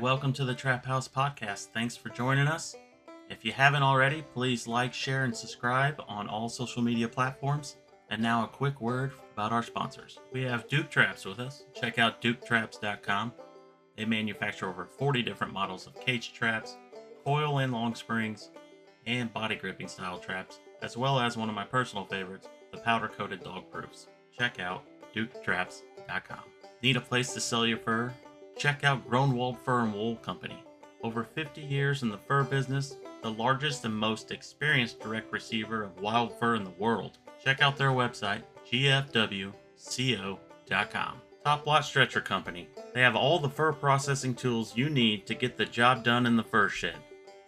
Welcome to the Trap House Podcast. Thanks for joining us. If you haven't already, please like, share, and subscribe on all social media platforms. And now a quick word about our sponsors. We have Duke Traps with us. Check out duketraps.com. They manufacture over 40 different models of cage traps, coil and long springs, and body gripping style traps, as well as one of my personal favorites, the powder-coated dog proofs. Check out duketraps.com. Need a place to sell your fur? Check out Groenwald Fur and Wool Company. Over 50 years in the fur business, the largest and most experienced direct receiver of wild fur in the world. Check out their website, gfwco.com. Top Lot Stretcher Company. They have all the fur processing tools you need to get the job done in the fur shed.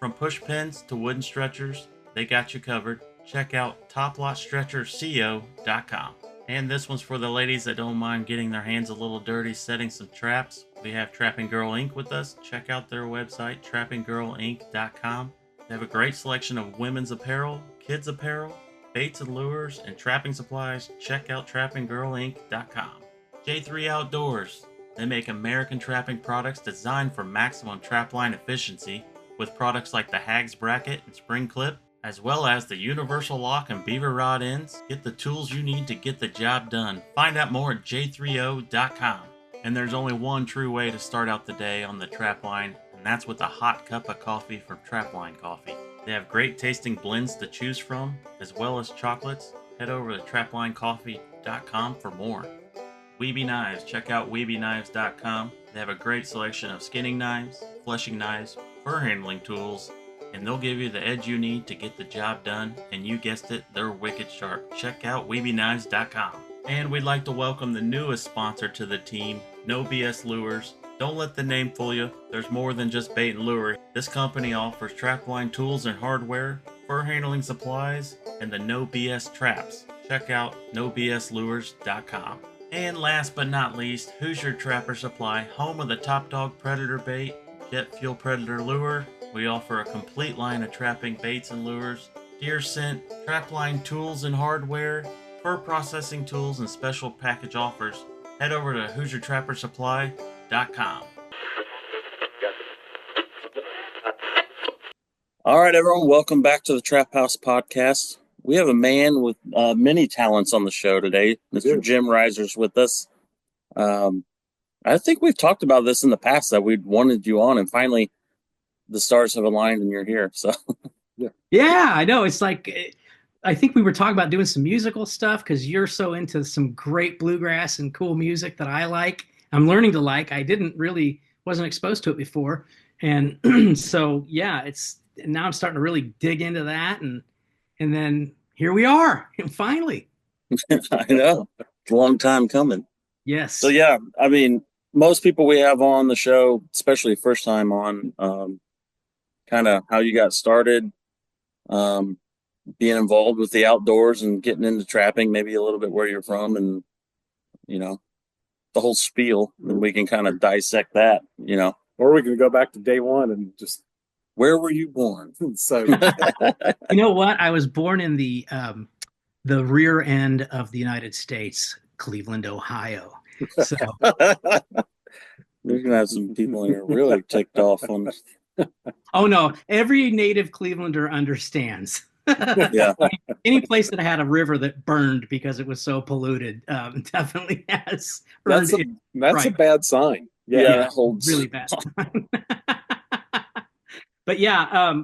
From push pins to wooden stretchers, they got you covered. Check out toplotstretcherco.com. And this one's for the ladies that don't mind getting their hands a little dirty setting some traps. We have Trapping Girl Inc. with us. Check out their website, trappinggirlinc.com. They have a great selection of women's apparel, kids apparel, baits and lures, and trapping supplies. Check out trappinggirlinc.com. J3 Outdoors. They make American trapping products designed for maximum trapline efficiency with products like the Hags Bracket and Spring Clip, as well as the Universal Lock and Beaver Rod ends. Get the tools you need to get the job done. Find out more at j3o.com. And there's only one true way to start out the day on the trapline, and that's with a hot cup of coffee from Trapline Coffee. They have great tasting blends to choose from, as well as chocolates. Head over to traplinecoffee.com for more. Weeby Knives. Check out weebyknives.com. They have a great selection of skinning knives, fleshing knives, fur handling tools, and they'll give you the edge you need to get the job done, and you guessed it, they're wicked sharp. Check out weebyknives.com. And we'd like to welcome the newest sponsor to the team, No BS Lures. Don't let the name fool you. There's more than just bait and lure. This company offers trapline tools and hardware, fur handling supplies, and the No BS traps. Check out nobslures.com. And last but not least, Hoosier Trapper Supply, home of the Top Dog Predator Bait, Jet Fuel Predator Lure. We offer a complete line of trapping baits and lures, deer scent, trapline tools and hardware, fur processing tools, and special package offers. Head over to HoosierTrapperSupply.com. All right, everyone, welcome back to the Trap House Podcast. We have a man with many talents on the show today. Mr. Jim Ryser's with us. I think we've talked about this in the past that we'd wanted you on, and finally the stars have aligned and you're here. So yeah, I know. It's like, I think we were talking about doing some musical stuff because you're so into some great bluegrass and cool music that I like. I'm learning to like. I wasn't exposed to it before. And so, yeah, now I'm starting to really dig into that. And then here we are, and finally. I know. It's a long time coming. Yes. So, yeah, I mean, most people we have on the show, especially first time on, kind of how you got started, being involved with the outdoors and getting into trapping, maybe a little bit where you're from, and, the whole spiel. And we can kind of dissect that, Or we can go back to day one and just... Where were you born? So, you know what? I was born in the rear end of the United States, Cleveland, Ohio. So we're gonna have some people here really ticked off on this. Oh no, every native Clevelander understands. Yeah. Any place that had a river that burned because it was so polluted definitely has. That's a bad sign. Yeah, really bad sign. But yeah,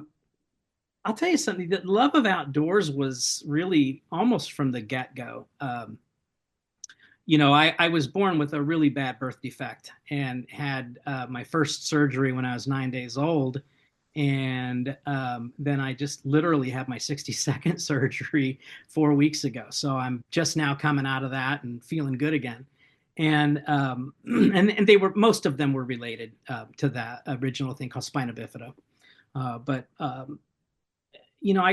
I'll tell you something. The love of outdoors was really almost from the get-go. I was born with a really bad birth defect and had my first surgery when I was 9 days old. And then I just literally had my 62nd surgery 4 weeks ago. So I'm just now coming out of that and feeling good again. And most of them were related to that original thing called spina bifida. But I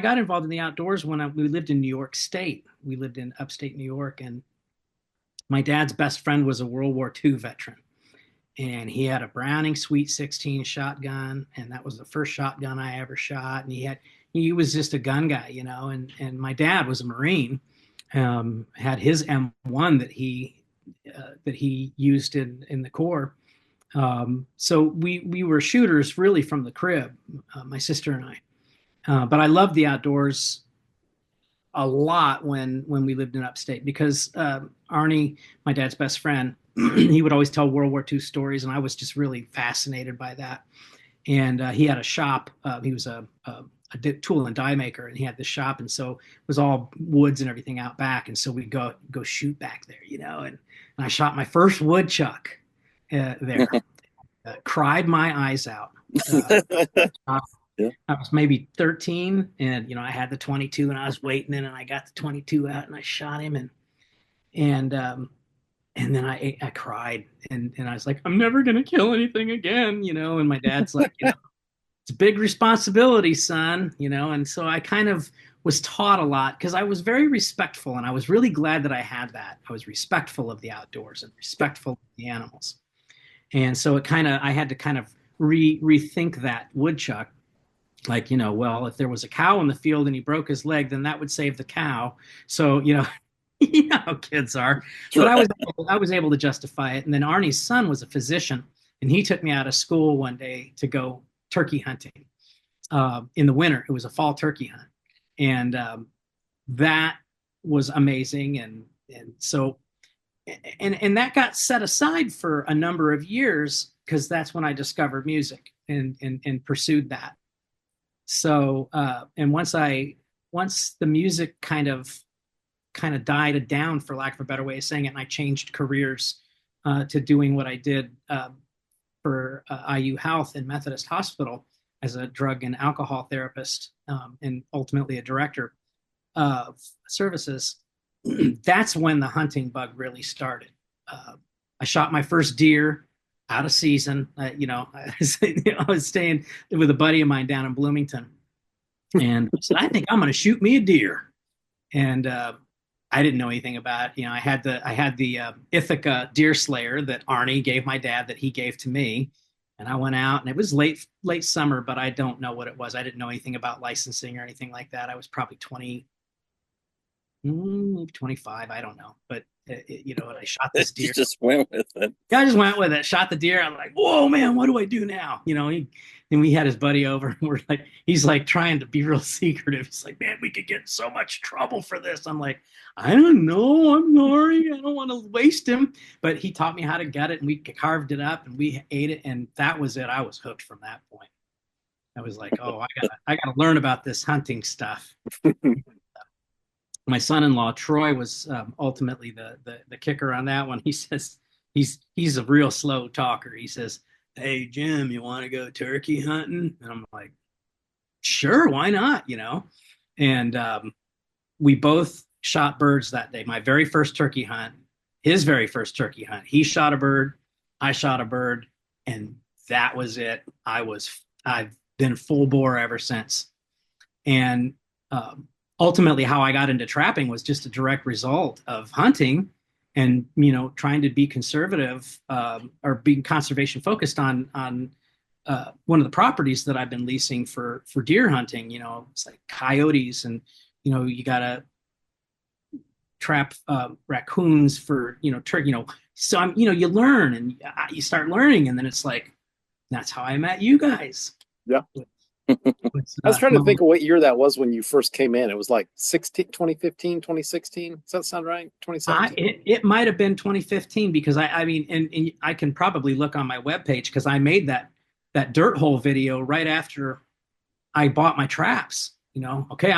got involved in the outdoors when we lived in New York State. We lived in upstate New York, and my dad's best friend was a World War II veteran. And he had a Browning Sweet 16 shotgun, and that was the first shotgun I ever shot. And he was just a gun guy, and my dad was a Marine, had his M1 that he used in the Corps. So we were shooters really from the crib, my sister and I. But I loved the outdoors a lot when we lived in upstate because Arnie, my dad's best friend, he would always tell World War II stories, and I was just really fascinated by that. And he had a shop. He was a tool and die maker, and he had this shop, and so it was all woods and everything out back. And so we'd go shoot back there, and I shot my first woodchuck there. Cried my eyes out. Yeah. I was maybe 13, and I had the 22, and I was waiting, and I got the 22 out, and I shot him, and then I cried, and I was like, I'm never gonna kill anything again, And my dad's like, it's a big responsibility, son, And so I kind of was taught a lot because I was very respectful, and I was really glad that I had that. I was respectful of the outdoors and respectful of the animals, and so I had to kind of rethink that woodchuck. Like, well, if there was a cow in the field and he broke his leg, then that would save the cow. So, you know how kids are. But I was able to justify it. And then Arnie's son was a physician, and he took me out of school one day to go turkey hunting in the winter. It was a fall turkey hunt, and that was amazing. And so, and that got set aside for a number of years because that's when I discovered music and pursued that. So, and once the music kind of died down, for lack of a better way of saying it, and I changed careers to doing what I did for IU Health in Methodist Hospital as a drug and alcohol therapist, and ultimately a director of services. That's when the hunting bug really started. I shot my first deer out of season. I was staying with a buddy of mine down in Bloomington, and I said, I think I'm going to shoot me a deer. And I didn't know anything about it. I had the Ithaca deer slayer that Arnie gave my dad, that he gave to me. And I went out, and it was late summer, but I don't know what it was. I didn't know anything about licensing or anything like that. I was probably 25. I don't know. But and I shot this deer. You just went with it. Yeah, I just went with it. Shot the deer. I'm like, whoa, man, what do I do now? And we had his buddy over, and he's like trying to be real secretive. He's like, man, we could get in so much trouble for this. I'm like, I don't know. I'm sorry. I don't want to waste him. But he taught me how to gut it, and we carved it up, and we ate it, and that was it. I was hooked from that point. I was like, oh, I gotta learn about this hunting stuff. My son-in-law Troy was ultimately the kicker on that one. He says he's a real slow talker. He says, "Hey Jim, you want to go turkey hunting?" And I'm like, "Sure, why not?" And we both shot birds that day. My very first turkey hunt, his very first turkey hunt. He shot a bird, I shot a bird, and that was it. I've been full bore ever since. And ultimately how I got into trapping was just a direct result of hunting and, trying to be conservative or being conservation focused on one of the properties that I've been leasing for deer hunting. It's like coyotes, and, you got to trap raccoons for, turkey, so I'm, you learn and you start learning, and then it's like, that's how I met you guys. Yeah. I was trying to think of what year that was when you first came in. It was like 2015, 2016. Does that sound right? 2017? It might have been 2015 because I mean, and I can probably look on my webpage because I made that dirt hole video right after I bought my traps. Okay,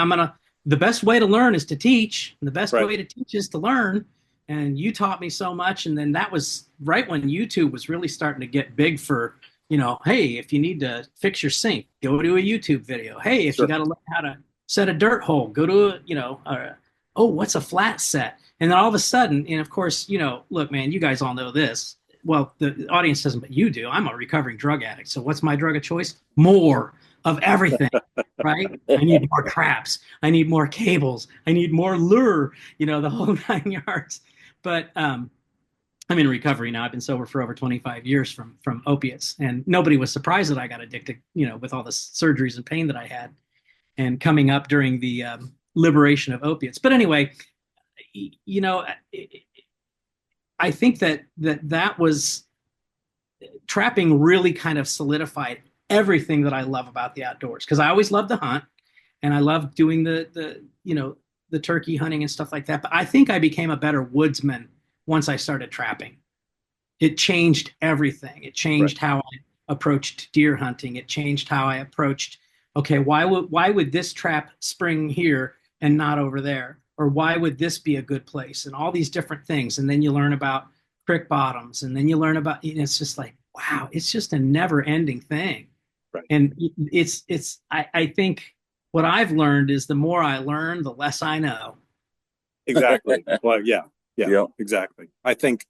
the best way to learn is to teach, and the best way to teach is to learn. And you taught me so much. And then that was right when YouTube was really starting to get big for, hey, if you need to fix your sink, go to a YouTube video. Hey, if you got to learn how to set a dirt hole, go to what's a flat set? And then all of a sudden, and of course, look, man, you guys all know this. Well, the audience doesn't, but you do. I'm a recovering drug addict. So what's my drug of choice? More of everything, right? I need more traps. I need more cables. I need more lure, the whole 9 yards. But I'm in recovery now. I've been sober for over 25 years from opiates, and nobody was surprised that I got addicted, with all the surgeries and pain that I had, and coming up during the liberation of opiates. But anyway, I think that was trapping really kind of solidified everything that I love about the outdoors, because I always loved to hunt and I loved doing the turkey hunting and stuff like that. But I think I became a better woodsman once I started trapping. It changed everything. It changed how I approached deer hunting. It changed how I approached, okay, why would this trap spring here and not over there? Or why would this be a good place? And all these different things. And then you learn about creek bottoms, and then you learn about, it's just like, wow, it's just a never ending thing. Right. And I think what I've learned is the more I learn, the less I know. Exactly. Well, yeah, exactly. I think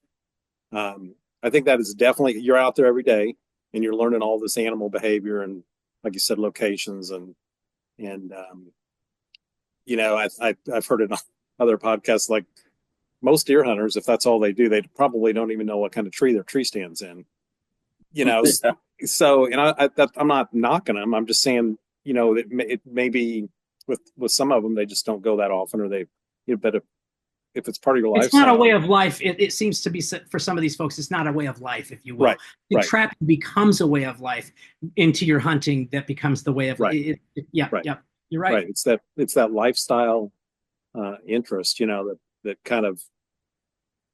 that is definitely, you're out there every day and you're learning all this animal behavior and, like you said, locations and I've heard it on other podcasts, like most deer hunters, if that's all they do, they probably don't even know what kind of tree their tree stands in, So, and I'm not knocking them. I'm just saying, it may be with some of them, they just don't go that often, or but if it's part of your lifestyle. It's not a way of life. It seems to be, for some of these folks, it's not a way of life, if you will. Right. Trapping becomes a way of life into your hunting. That becomes the way of life. Yeah. You're right. Right. It's that lifestyle interest, that kind of,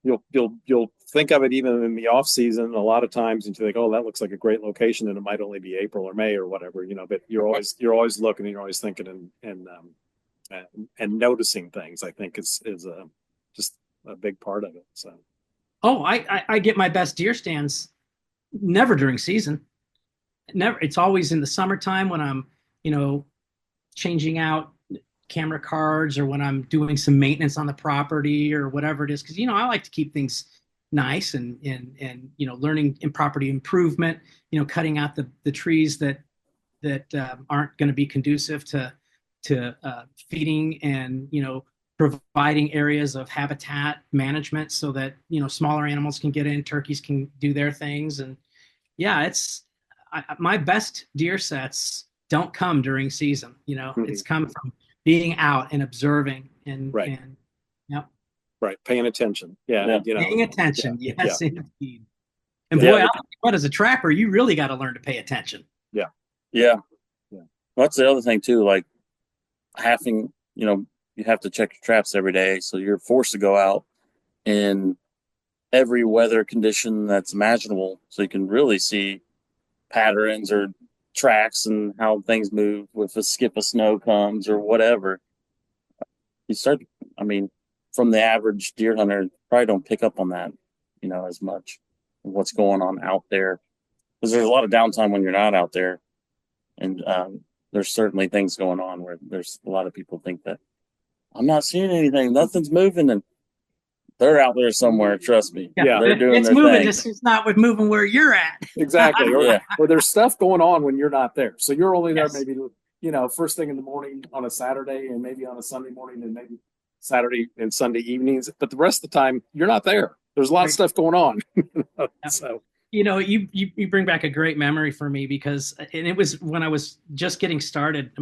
you'll think of it even in the off season. A lot of times you think, oh, that looks like a great location, and it might only be April or May or whatever, but you're always looking and you're always thinking and noticing things. I think is just a big part of it. So, I get my best deer stands never during season. Never. It's always in the summertime when I'm, changing out camera cards, or when I'm doing some maintenance on the property or whatever it is. Because, I like to keep things nice and learning in property improvement, cutting out the trees that aren't going to be conducive to feeding, and, providing areas of habitat management so that, smaller animals can get in, turkeys can do their things. And yeah, my best deer sets don't come during season. It's come from being out and observing and paying attention. Paying attention. Yes, indeed. And boy, I'll tell you what, as a trapper, you really got to learn to pay attention. Yeah. That's the other thing too. Like having, you have to check your traps every day, so you're forced to go out in every weather condition that's imaginable, so you can really see patterns or tracks and how things move. If a skip of snow comes or whatever, you start, from the average deer hunter, probably don't pick up on that, as much of what's going on out there, because there's a lot of downtime when you're not out there. And there's certainly things going on where there's a lot of people think that I'm not seeing anything, nothing's moving, and they're out there somewhere. Trust me. They're doing it's their moving. thing. It's not with moving where you're at. Exactly. Or there's stuff going on when you're not there. So you're only there maybe, first thing in the morning on a Saturday, and maybe on a Sunday morning, and maybe Saturday and Sunday evenings. But the rest of the time, you're not there. There's a lot of stuff going on. So. You bring back a great memory for me, because, and it was when I was just getting started.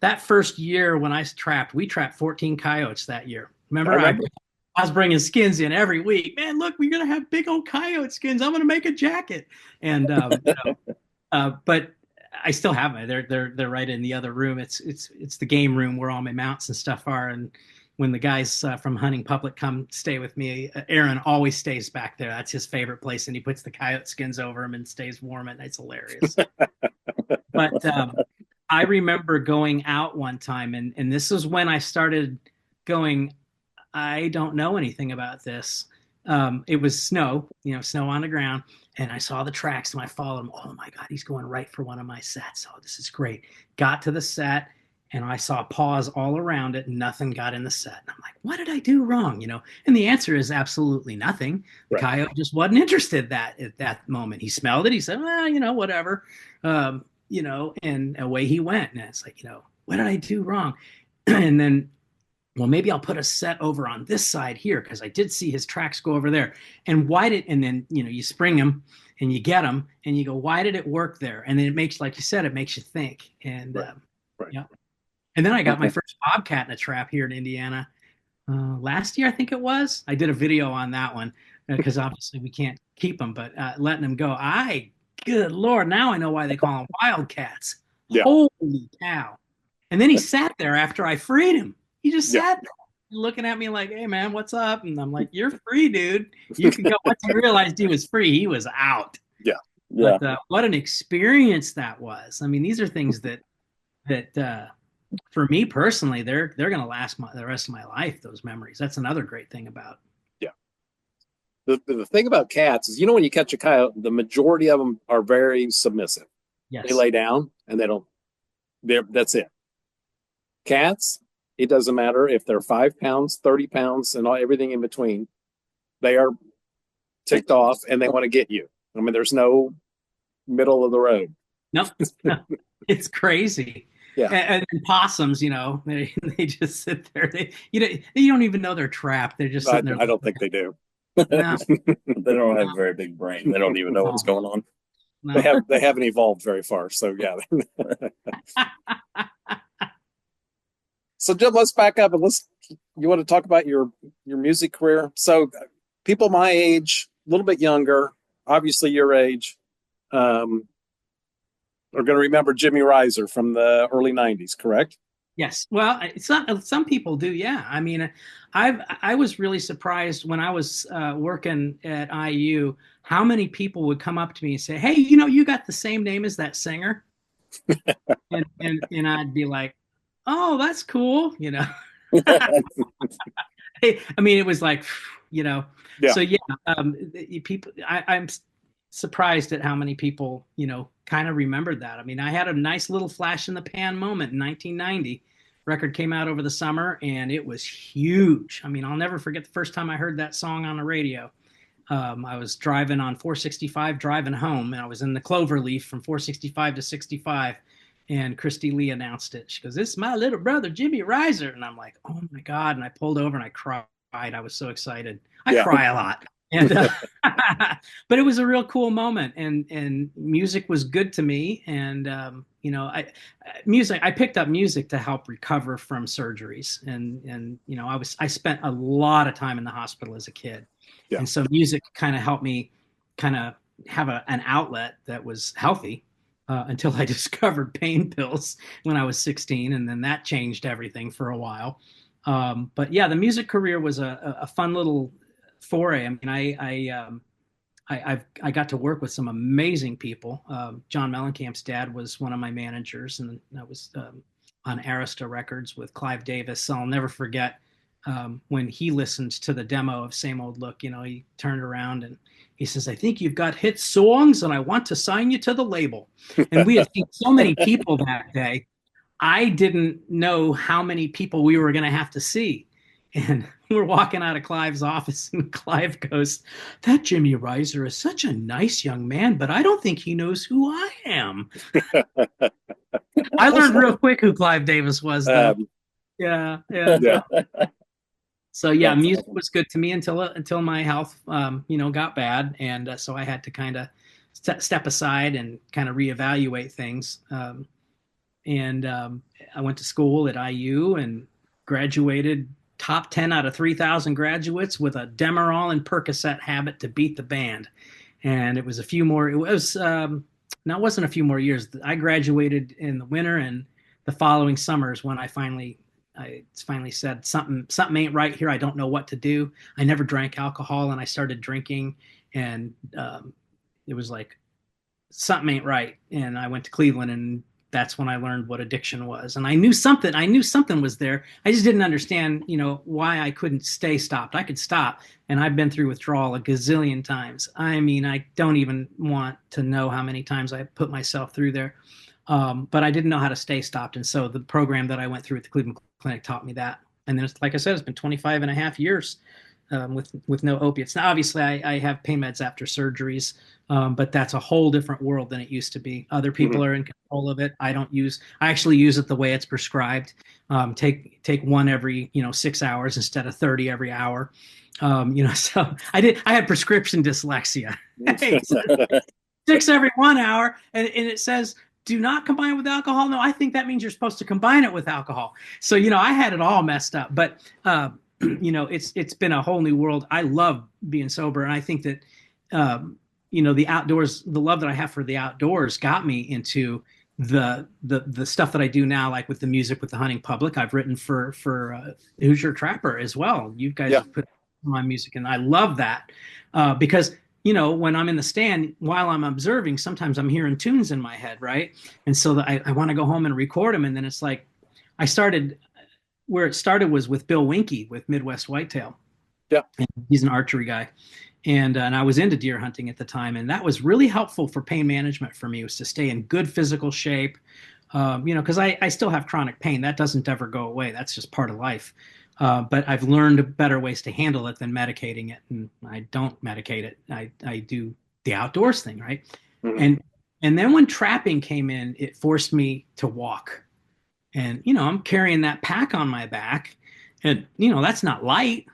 That first year when I trapped, we trapped 14 coyotes that year. Remember? I was bringing skins in every week. Man, look, we're going to have big old coyote skins. I'm going to make a jacket. And, but I still have them. They're right in the other room. It's the game room where all my mounts and stuff are. And when the guys from Hunting Public come stay with me, Aaron always stays back there. That's his favorite place. And he puts the coyote skins over him and stays warm at night. It's hilarious. But I remember going out one time, and this is when I started going, I don't know anything about this. It was snow, snow on the ground, and I saw the tracks and I followed him. Oh my God, he's going right for one of my sets. Oh, this is great. Got to the set, and I saw paws all around it, and nothing got in the set. And I'm like, what did I do wrong? And the answer is absolutely nothing. The coyote just wasn't interested at that moment. He smelled it. He said, well, whatever, and away he went. And it's like, what did I do wrong? And then, well, maybe I'll put a set over on this side here, because I did see his tracks go over there. And and then, you spring them and you get them and you go, why did it work there? And then it makes, like you said, it makes you think. And and then I got my first bobcat in a trap here in Indiana last year, I think it was. I did a video on that one. because obviously we can't keep them, but letting them go. Good Lord, now I know why they call them wildcats. Yeah. Holy cow. And then he sat there after I freed him. He just Yeah. sat there looking at me like, hey, man, what's up? And I'm like, you're free, dude. You can go. Once he realized he was free, he was out. Yeah. Yeah. But what an experience that was. I mean, these are things that for me personally, they're going to last the rest of my life, those memories. That's another great thing about. Yeah. The thing about cats is, when you catch a coyote, the majority of them are very submissive. Yes. They lay down and that's it. Cats, it doesn't matter if they're 5 pounds, 30 pounds, and everything in between. They are ticked off and they want to get you. I mean, there's no middle of the road. No, it's crazy. Yeah. And possums, they just sit there. You don't even know they're trapped. They're just sitting there. I don't think they do. No. They don't have a very big brain. They don't even know what's going on. No. They haven't evolved very far. So yeah. So Jim, let's back up and you want to talk about your music career? So people my age, a little bit younger, obviously your age, are going to remember Jimmy Ryser from the early 90s, correct? Yes. Well, it's not. Some people do. Yeah. I mean, I was really surprised when I was working at IU how many people would come up to me and say, "Hey, you got the same name as that singer," and I'd be like, "Oh, that's cool," I mean, it was like, Yeah. So yeah, people. I'm surprised at how many people, kind of remembered that. I mean, I had a nice little flash in the pan moment in 1990. Record came out over the summer and it was huge. I mean, I'll never forget the first time I heard that song on the radio. I was driving on 465, driving home, and I was in the Cloverleaf from 465 to 65. And Christy Lee announced it. She goes, "This is my little brother, Jimmy Ryser." And I'm like, oh my God. And I pulled over and I cried. I was so excited. I cry a lot. And but it was a real cool moment, and music was good to me. And I picked up music to help recover from surgeries, and I spent a lot of time in the hospital as a kid, and so music kind of helped me kind of have an outlet that was healthy until I discovered pain pills when I was 16, and then that changed everything for a while. But yeah, the music career was a fun little foray. I mean, I got to work with some amazing people. John Mellencamp's dad was one of my managers, and I was on Arista Records with Clive Davis. So I'll never forget when he listened to the demo of Same Old Look. He turned around and he says, "I think you've got hit songs, and I want to sign you to the label." And we had seen so many people that day. I didn't know how many people we were going to have to see. And we're walking out of Clive's office, and Clive goes, "That Jimmy Ryser is such a nice young man, but I don't think he knows who I am." I learned real quick who Clive Davis was, though. Yeah. So yeah, music was good to me until my health, got bad, and so I had to kind of step aside and kind of reevaluate things. And I went to school at IU and graduated top 10 out of 3,000 graduates with a Demerol and Percocet habit to beat the band. And it was it wasn't a few more years. I graduated in the winter, and the following summers when I finally said something ain't right here. I don't know what to do. I never drank alcohol, and I started drinking, and it was like something ain't right. And I went to Cleveland, and that's when I learned what addiction was. And I knew something was there. I just didn't understand, why I couldn't stay stopped. I could stop. And I've been through withdrawal a gazillion times. I mean, I don't even want to know how many times I put myself through there. But I didn't know how to stay stopped. And so the program that I went through at the Cleveland Clinic taught me that. And then, like I said, it's been 25 and a half years with no opiates. Now, obviously, I have pain meds after surgeries, but that's a whole different world than it used to be. Other people are in control of it. I actually use it the way it's prescribed. Take one every 6 hours instead of 30 every hour. So I had prescription dyslexia. Hey, 6 every 1 hour, and it says, "Do not combine with alcohol." No, I think that means you're supposed to combine it with alcohol. So I had it all messed up, but it's been a whole new world. I love being sober, and I think that the outdoors, the love that I have for the outdoors, got me into the stuff that I do now, like with the music, with the hunting public. I've written for Hoosier Trapper as well. You guys have put my music, and I love that because when I'm in the stand while I'm observing, sometimes I'm hearing tunes in my head, right? And so I want to go home and record them, and then it's like where it started was with Bill Winke with Midwest Whitetail. Yeah, and he's an archery guy. And I was into deer hunting at the time, and that was really helpful for pain management for me, was to stay in good physical shape, because I still have chronic pain. That doesn't ever go away. That's just part of life. But I've learned better ways to handle it than medicating it, and I don't medicate it. I do the outdoors thing, right? Mm-hmm. And then when trapping came in, it forced me to walk. And, I'm carrying that pack on my back, and, that's not light.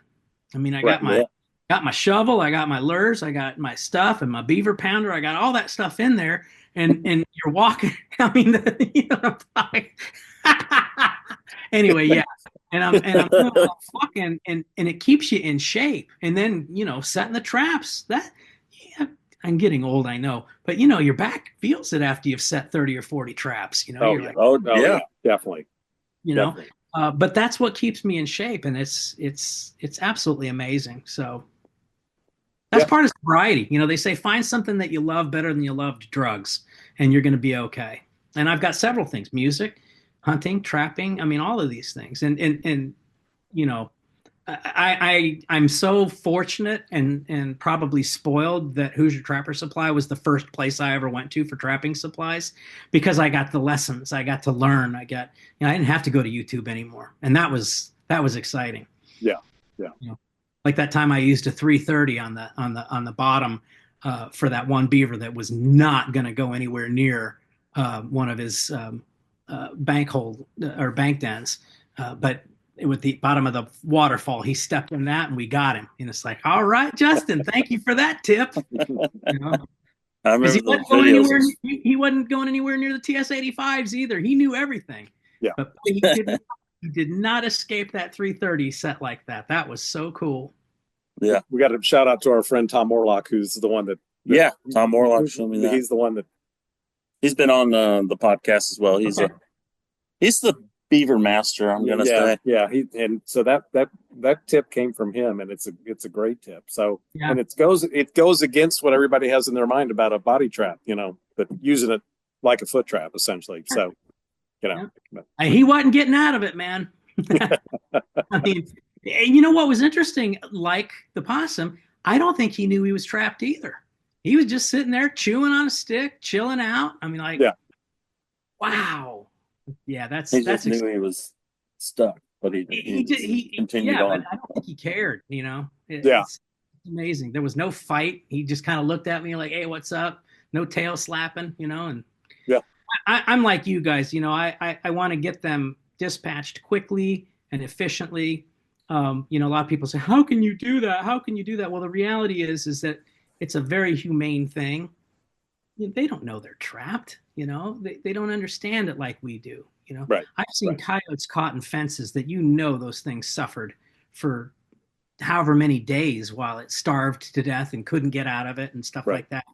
I mean, I got my shovel, I got my lures, I got my stuff and my beaver pounder. I got all that stuff in there, and you're walking. I mean, anyway, yeah. And I'm walking, and it keeps you in shape. And then, setting the traps, I'm getting old, I know, but your back feels it after you've set 30 or 40 traps, you're like, yeah, definitely. Definitely. But that's what keeps me in shape, and it's absolutely amazing. So that's part of sobriety. They say find something that you love better than you loved drugs, and you're going to be okay. And I've got several things: music, hunting, trapping. I mean, all of these things. And I'm so fortunate and probably spoiled that Hoosier Trapper Supply was the first place I ever went to for trapping supplies, because I got the lessons, I got to learn, I didn't have to go to YouTube anymore, and that was exciting. Yeah. Like that time I used a 330 on the bottom for that one beaver that was not going to go anywhere near one of his bank dens, but with the bottom of the waterfall, he stepped in that, and we got him. And it's like, all right, Justin, thank you for that tip. I remember he wasn't going anywhere near the TS-85s either. He knew everything. Yeah, but he did not escape that 330 set like that. That was so cool. Yeah, we got to shout out to our friend Tom Morlock, who's the one that Tom Morlock showed me that. He's the one that he's been on the podcast as well. He's the beaver master, I'm gonna say. Yeah, and so that tip came from him, and it's a great tip. So and it goes against what everybody has in their mind about a body trap, but using it like a foot trap essentially. So he wasn't getting out of it, man. I mean, what was interesting, like the possum, I don't think he knew he was trapped either. He was just sitting there chewing on a stick, chilling out. I mean, wow. Yeah, he just knew he was stuck, but he continued on. But I don't think he cared. It's amazing. There was no fight. He just kind of looked at me like, "Hey, what's up?" No tail slapping, And I'm like you guys. I want to get them dispatched quickly and efficiently. A lot of people say, "How can you do that? How can you do that?" Well, the reality is that it's a very humane thing. They don't know they're trapped. They don't understand it like we do. Right. I've seen coyotes caught in fences that those things suffered for however many days while it starved to death and couldn't get out of it and stuff like that.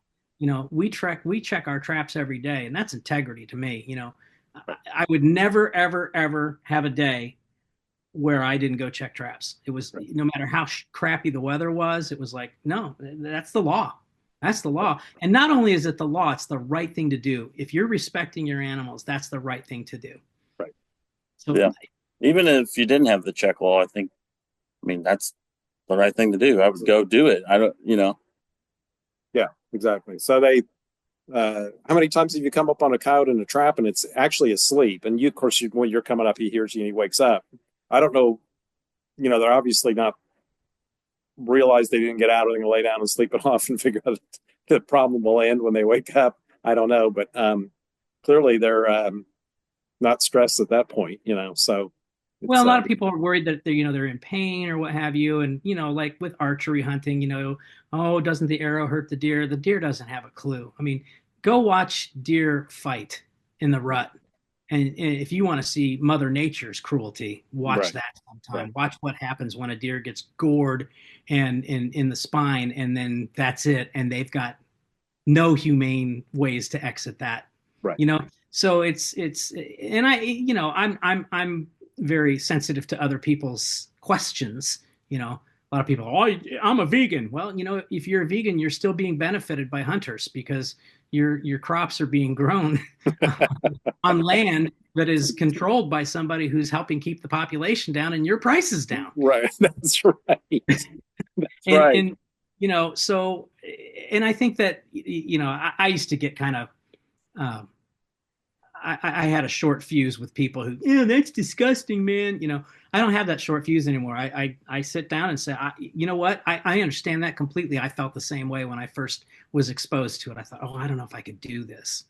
We check our traps every day, and that's integrity to me. I would never, ever, ever have a day where I didn't go check traps. It was no matter how crappy the weather was, it was like, no, that's the law. That's the law. And not only is it the law, it's the right thing to do. If you're respecting your animals, that's the right thing to do. Right. So even if you didn't have the check law, that's the right thing to do. I would go do it. Yeah, exactly. So how many times have you come up on a coyote in a trap and it's actually asleep? And of course, when you're coming up, he hears you and he wakes up. I don't know. They're obviously not realize they didn't get out, or they're going to lay down and sleep it off and figure out the problem will end when they wake up. I don't know, but clearly they're not stressed at that point, so. Well, a lot of people are worried that they're in pain or what have you. And, like with archery hunting, doesn't the arrow hurt the deer? The deer doesn't have a clue. I mean, go watch deer fight in the rut And if you want to see Mother Nature's cruelty, watch Right. that sometime. Right. Watch what happens when a deer gets gored and in the spine, and then that's it. And they've got no humane ways to exit that. Right. You know, so it's and I'm very sensitive to other people's questions. You know, a lot of people, oh, I'm a vegan. Well, you know, if you're a vegan, you're still being benefited by hunters because your crops are being grown on land that is controlled by somebody who's helping keep the population down and your prices down. Right. That's right. That's right. And you know, so, and I think that, you know, I used to get kind of, I had a short fuse with people who, yeah, that's disgusting, man. You know, I don't have that short fuse anymore. I sit down and say, you know what? I understand that completely. I felt the same way when I first was exposed to it. I thought, oh, I don't know if I could do this.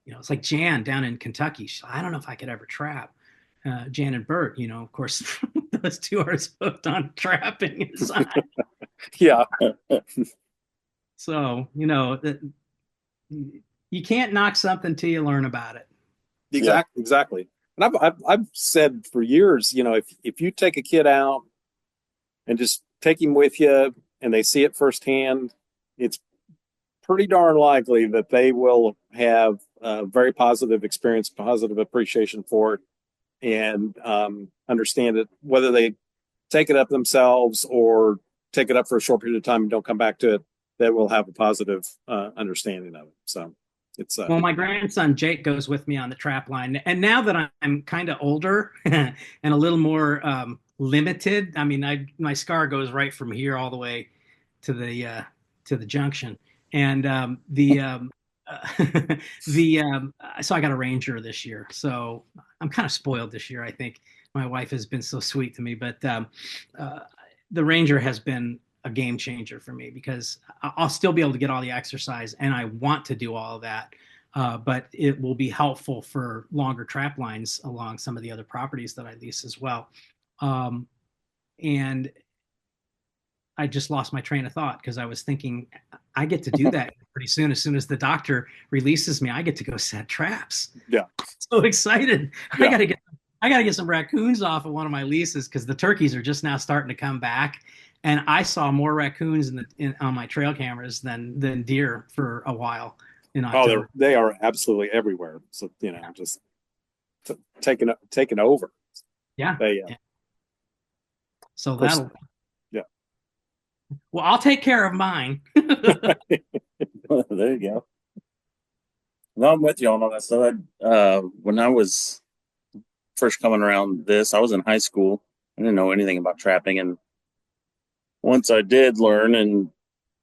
You know, it's like Jan down in Kentucky. I don't know if I could ever trap. Jan and Bert, you know, of course, those two are hooked on trapping. Yeah. So, you know, you can't knock something till you learn about it. Exactly. And I've said for years, you know, if you take a kid out and just take him with you and they see it firsthand, it's pretty darn likely that they will have a very positive experience, positive appreciation for it, and understand it, whether they take it up themselves or take it up for a short period of time and don't come back to it, they will have a positive understanding of it. So it's well, my grandson Jake goes with me on the trap line, and now that I'm kind of older and a little more limited, I mean, my scar goes right from here all the way to the junction, and so I got a Ranger this year, so I'm kind of spoiled this year. I think my wife has been so sweet to me, but the Ranger has been a game changer for me because I'll still be able to get all the exercise, and I want to do all of that. But it will be helpful for longer trap lines along some of the other properties that I lease as well. And I just lost my train of thought because I was thinking I get to do that pretty soon. As soon as the doctor releases me, I get to go set traps. Yeah. So excited. Yeah. I gotta get some raccoons off of one of my leases because the turkeys are just now starting to come back. And I saw more raccoons on my trail cameras than deer for a while in October. Oh, they are absolutely everywhere. So, you know, just taking over. Yeah. Yeah. So that'll. Yeah. Well, I'll take care of mine. There you go. No, I'm with you on all that stuff. When I was first coming around this, I was in high school. I didn't know anything about trapping, and once I did learn and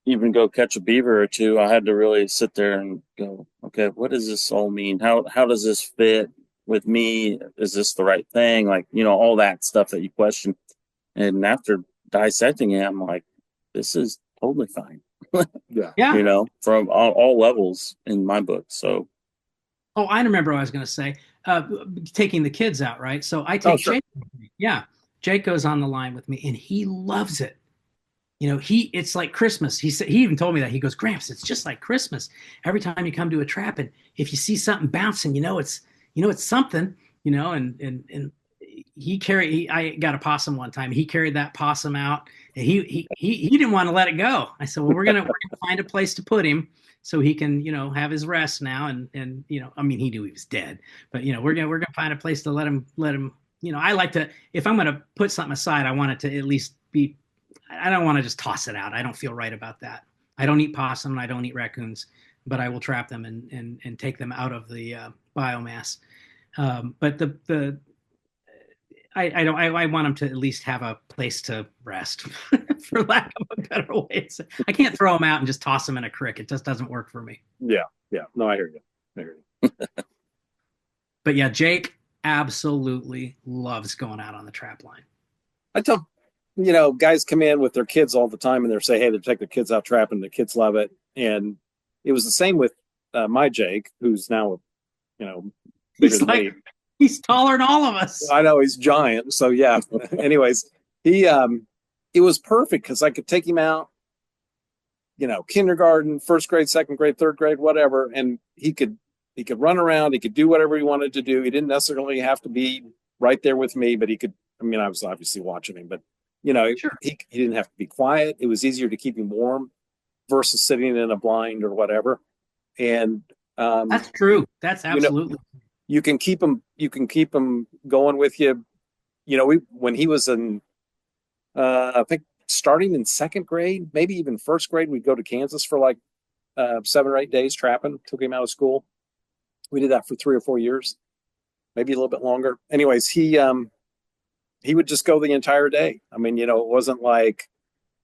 even go catch a beaver or two, I had to really sit there and go, okay, what does this all mean? How does this fit with me? Is this the right thing? Like, you know, all that stuff that you question. And after dissecting it, I'm like, this is totally fine. Yeah. Yeah. You know, from all levels in my book. So. Oh, I remember what I was going to say. Taking the kids out, right? So I take sure. Jake with me. Yeah. Jake goes on the line with me and he loves it. You know, it's like Christmas. He even told me that. He goes, Gramps, it's just like Christmas. Every time you come to a trap, and if you see something bouncing, it's something, and I got a possum one time. He carried that possum out, and he didn't want to let it go. I said, well, we're gonna find a place to put him so he can, have his rest now. And I mean, he knew he was dead, but we're gonna find a place to let him. I like to, if I'm gonna put something aside, I want it to at least be. I don't want to just toss it out. I don't feel right about that. I don't eat possum and I don't eat raccoons, but I will trap them and take them out of the biomass. But I want them to at least have a place to rest, for lack of a better way. I can't throw them out and just toss them in a creek. It just doesn't work for me. Yeah. No, I hear you. But yeah, Jake absolutely loves going out on the trap line. I tell guys come in with their kids all the time and they're saying, hey, they take their kids out trapping. The kids love it. And it was the same with my Jake, who's now, he's like, he's taller than all of us. I know, he's giant. So yeah. Anyways, it was perfect because I could take him out, kindergarten, first grade, second grade, third grade, whatever. And he could he could run around, he could do whatever he wanted to do. He didn't necessarily have to be right there with me, but he could. I mean, I was obviously watching him, but Sure. he didn't have to be quiet. It was easier to keep him warm versus sitting in a blind or whatever. And That's true. That's absolutely. You can keep him going with you. When he was in, I think starting in second grade, maybe even first grade, we'd go to Kansas for like 7 or 8 days trapping. Took him out of school. We did that for 3 or 4 years, maybe a little bit longer. Anyways, he would just go the entire day. I mean, it wasn't like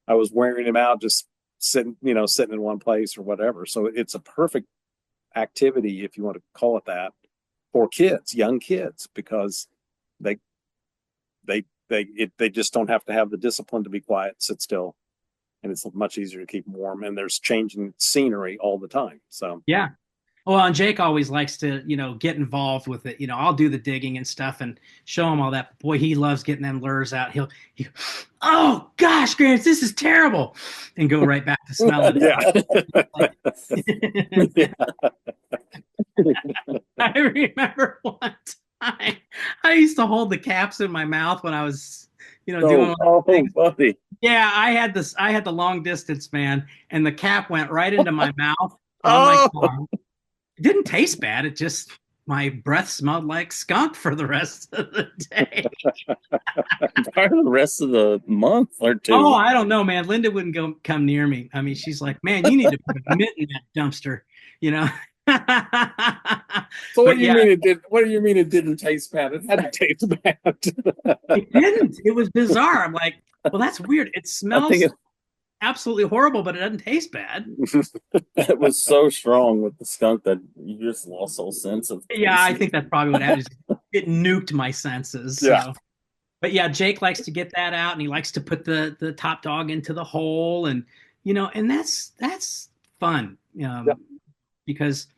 I was wearing him out just sitting in one place or whatever. So it's a perfect activity, if you want to call it that, for kids, young kids, because they just don't have to have the discipline to be quiet, sit still, and it's much easier to keep them warm. And there's changing scenery all the time. So Yeah. Well, and Jake always likes to, get involved with it. I'll do the digging and stuff and show him all that. Boy, he loves getting them lures out. He oh gosh, Grant, this is terrible, and go right back to smelling it. Yeah. I remember one time I used to hold the caps in my mouth when I was, doing. Buddy. Yeah, I had the long distance, man, and the cap went right into my mouth on my tongue. It didn't taste bad. It just, my breath smelled like skunk for the rest of the day. Probably the rest of the month or two. Oh, I don't know, man. Linda wouldn't come near me. I mean, she's like, man, you need to put a mitt in that dumpster, So what do you mean it did? What do you mean it didn't taste bad? It had to taste bad. It didn't. It was bizarre. I'm like, well, that's weird. It smells absolutely horrible, but it doesn't taste bad. It was so strong with the skunk that you just lost all sense of taste. Yeah, I think that's probably what happened. It nuked my senses. Yeah. So. But yeah, Jake likes to get that out, and he likes to put the top dog into the hole, and and that's fun, because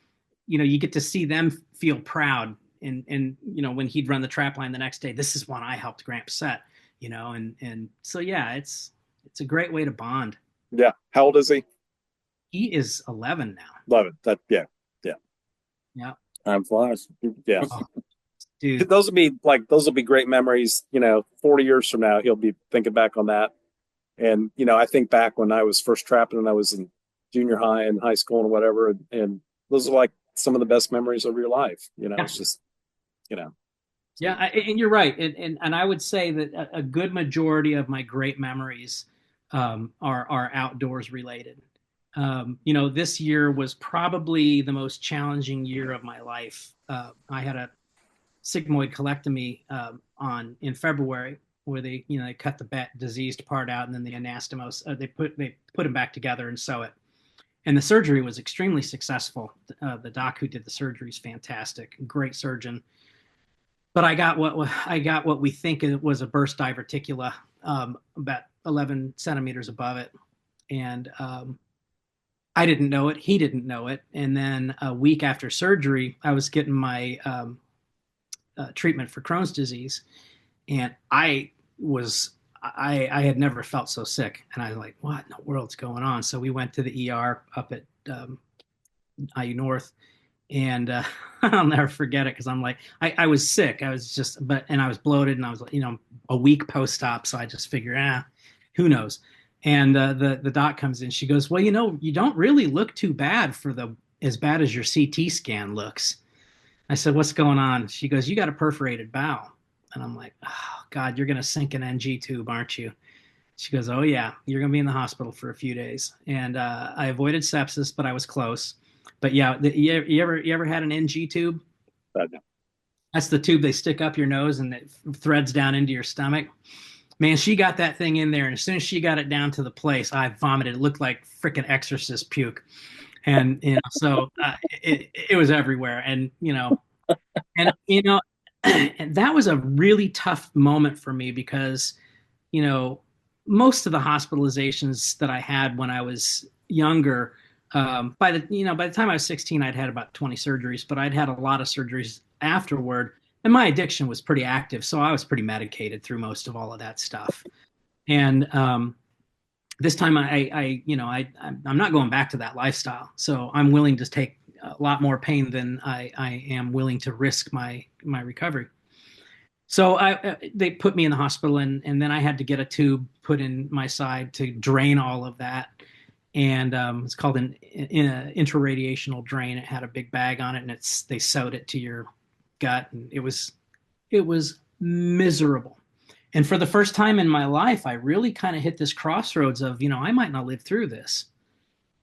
you get to see them feel proud, and when he'd run the trap line the next day, this is one I helped Gramp set, and so yeah, it's a great way to bond. Yeah. How old is he? He is 11 now. 11. Yeah. Time flies. Yeah. Oh, dude. Those will be great memories. 40 years from now, he'll be thinking back on that. And, I think back when I was first trapping and I was in junior high and high school and whatever. And those are like some of the best memories of your life. It's just, Yeah, and you're right. And I would say that a good majority of my great memories are outdoors related. This year was probably the most challenging year of my life. I had a sigmoid colectomy in February, where they cut the diseased part out, and then the anastomose, they put them back together and sew it. And the surgery was extremely successful. The doc who did the surgery is fantastic, great surgeon. But I got what we think it was a burst diverticula, about 11 centimeters above it, and I didn't know it. He didn't know it. And then a week after surgery, I was getting my treatment for Crohn's disease, and I had never felt so sick, and I was like, what in the world's going on? So we went to the ER up at IU North, and I'll never forget it, because I'm like, I was sick. I was and I was bloated, and I was a week post-op, so I just figured, who knows? And the doc comes in. She goes, well, you don't really look too bad as bad as your CT scan looks. I said, what's going on? She goes, you got a perforated bowel. And I'm like, oh, God, you're going to sink an NG tube, aren't you? She goes, oh, yeah, you're going to be in the hospital for a few days. And I avoided sepsis, but I was close. But yeah, you ever had an NG tube? No. That's the tube they stick up your nose and it threads down into your stomach. Man, she got that thing in there, and as soon as she got it down to the place, I vomited. It looked like freaking exorcist puke. And so it was everywhere. And and that was a really tough moment for me, because most of the hospitalizations that I had when I was younger, by the time I was 16, I'd had about 20 surgeries, but I'd had a lot of surgeries afterward, and my addiction was pretty active, so I was pretty medicated through most of all of that stuff. And this time I'm not going back to that lifestyle, so I'm willing to take a lot more pain than I am willing to risk my recovery. So they put me in the hospital, and then I had to get a tube put in my side to drain all of that. And it's called an intraradiational drain. It had a big bag on it, and they sewed it to your gut, and it was miserable. And for the first time in my life, I really kind of hit this crossroads of, I might not live through this,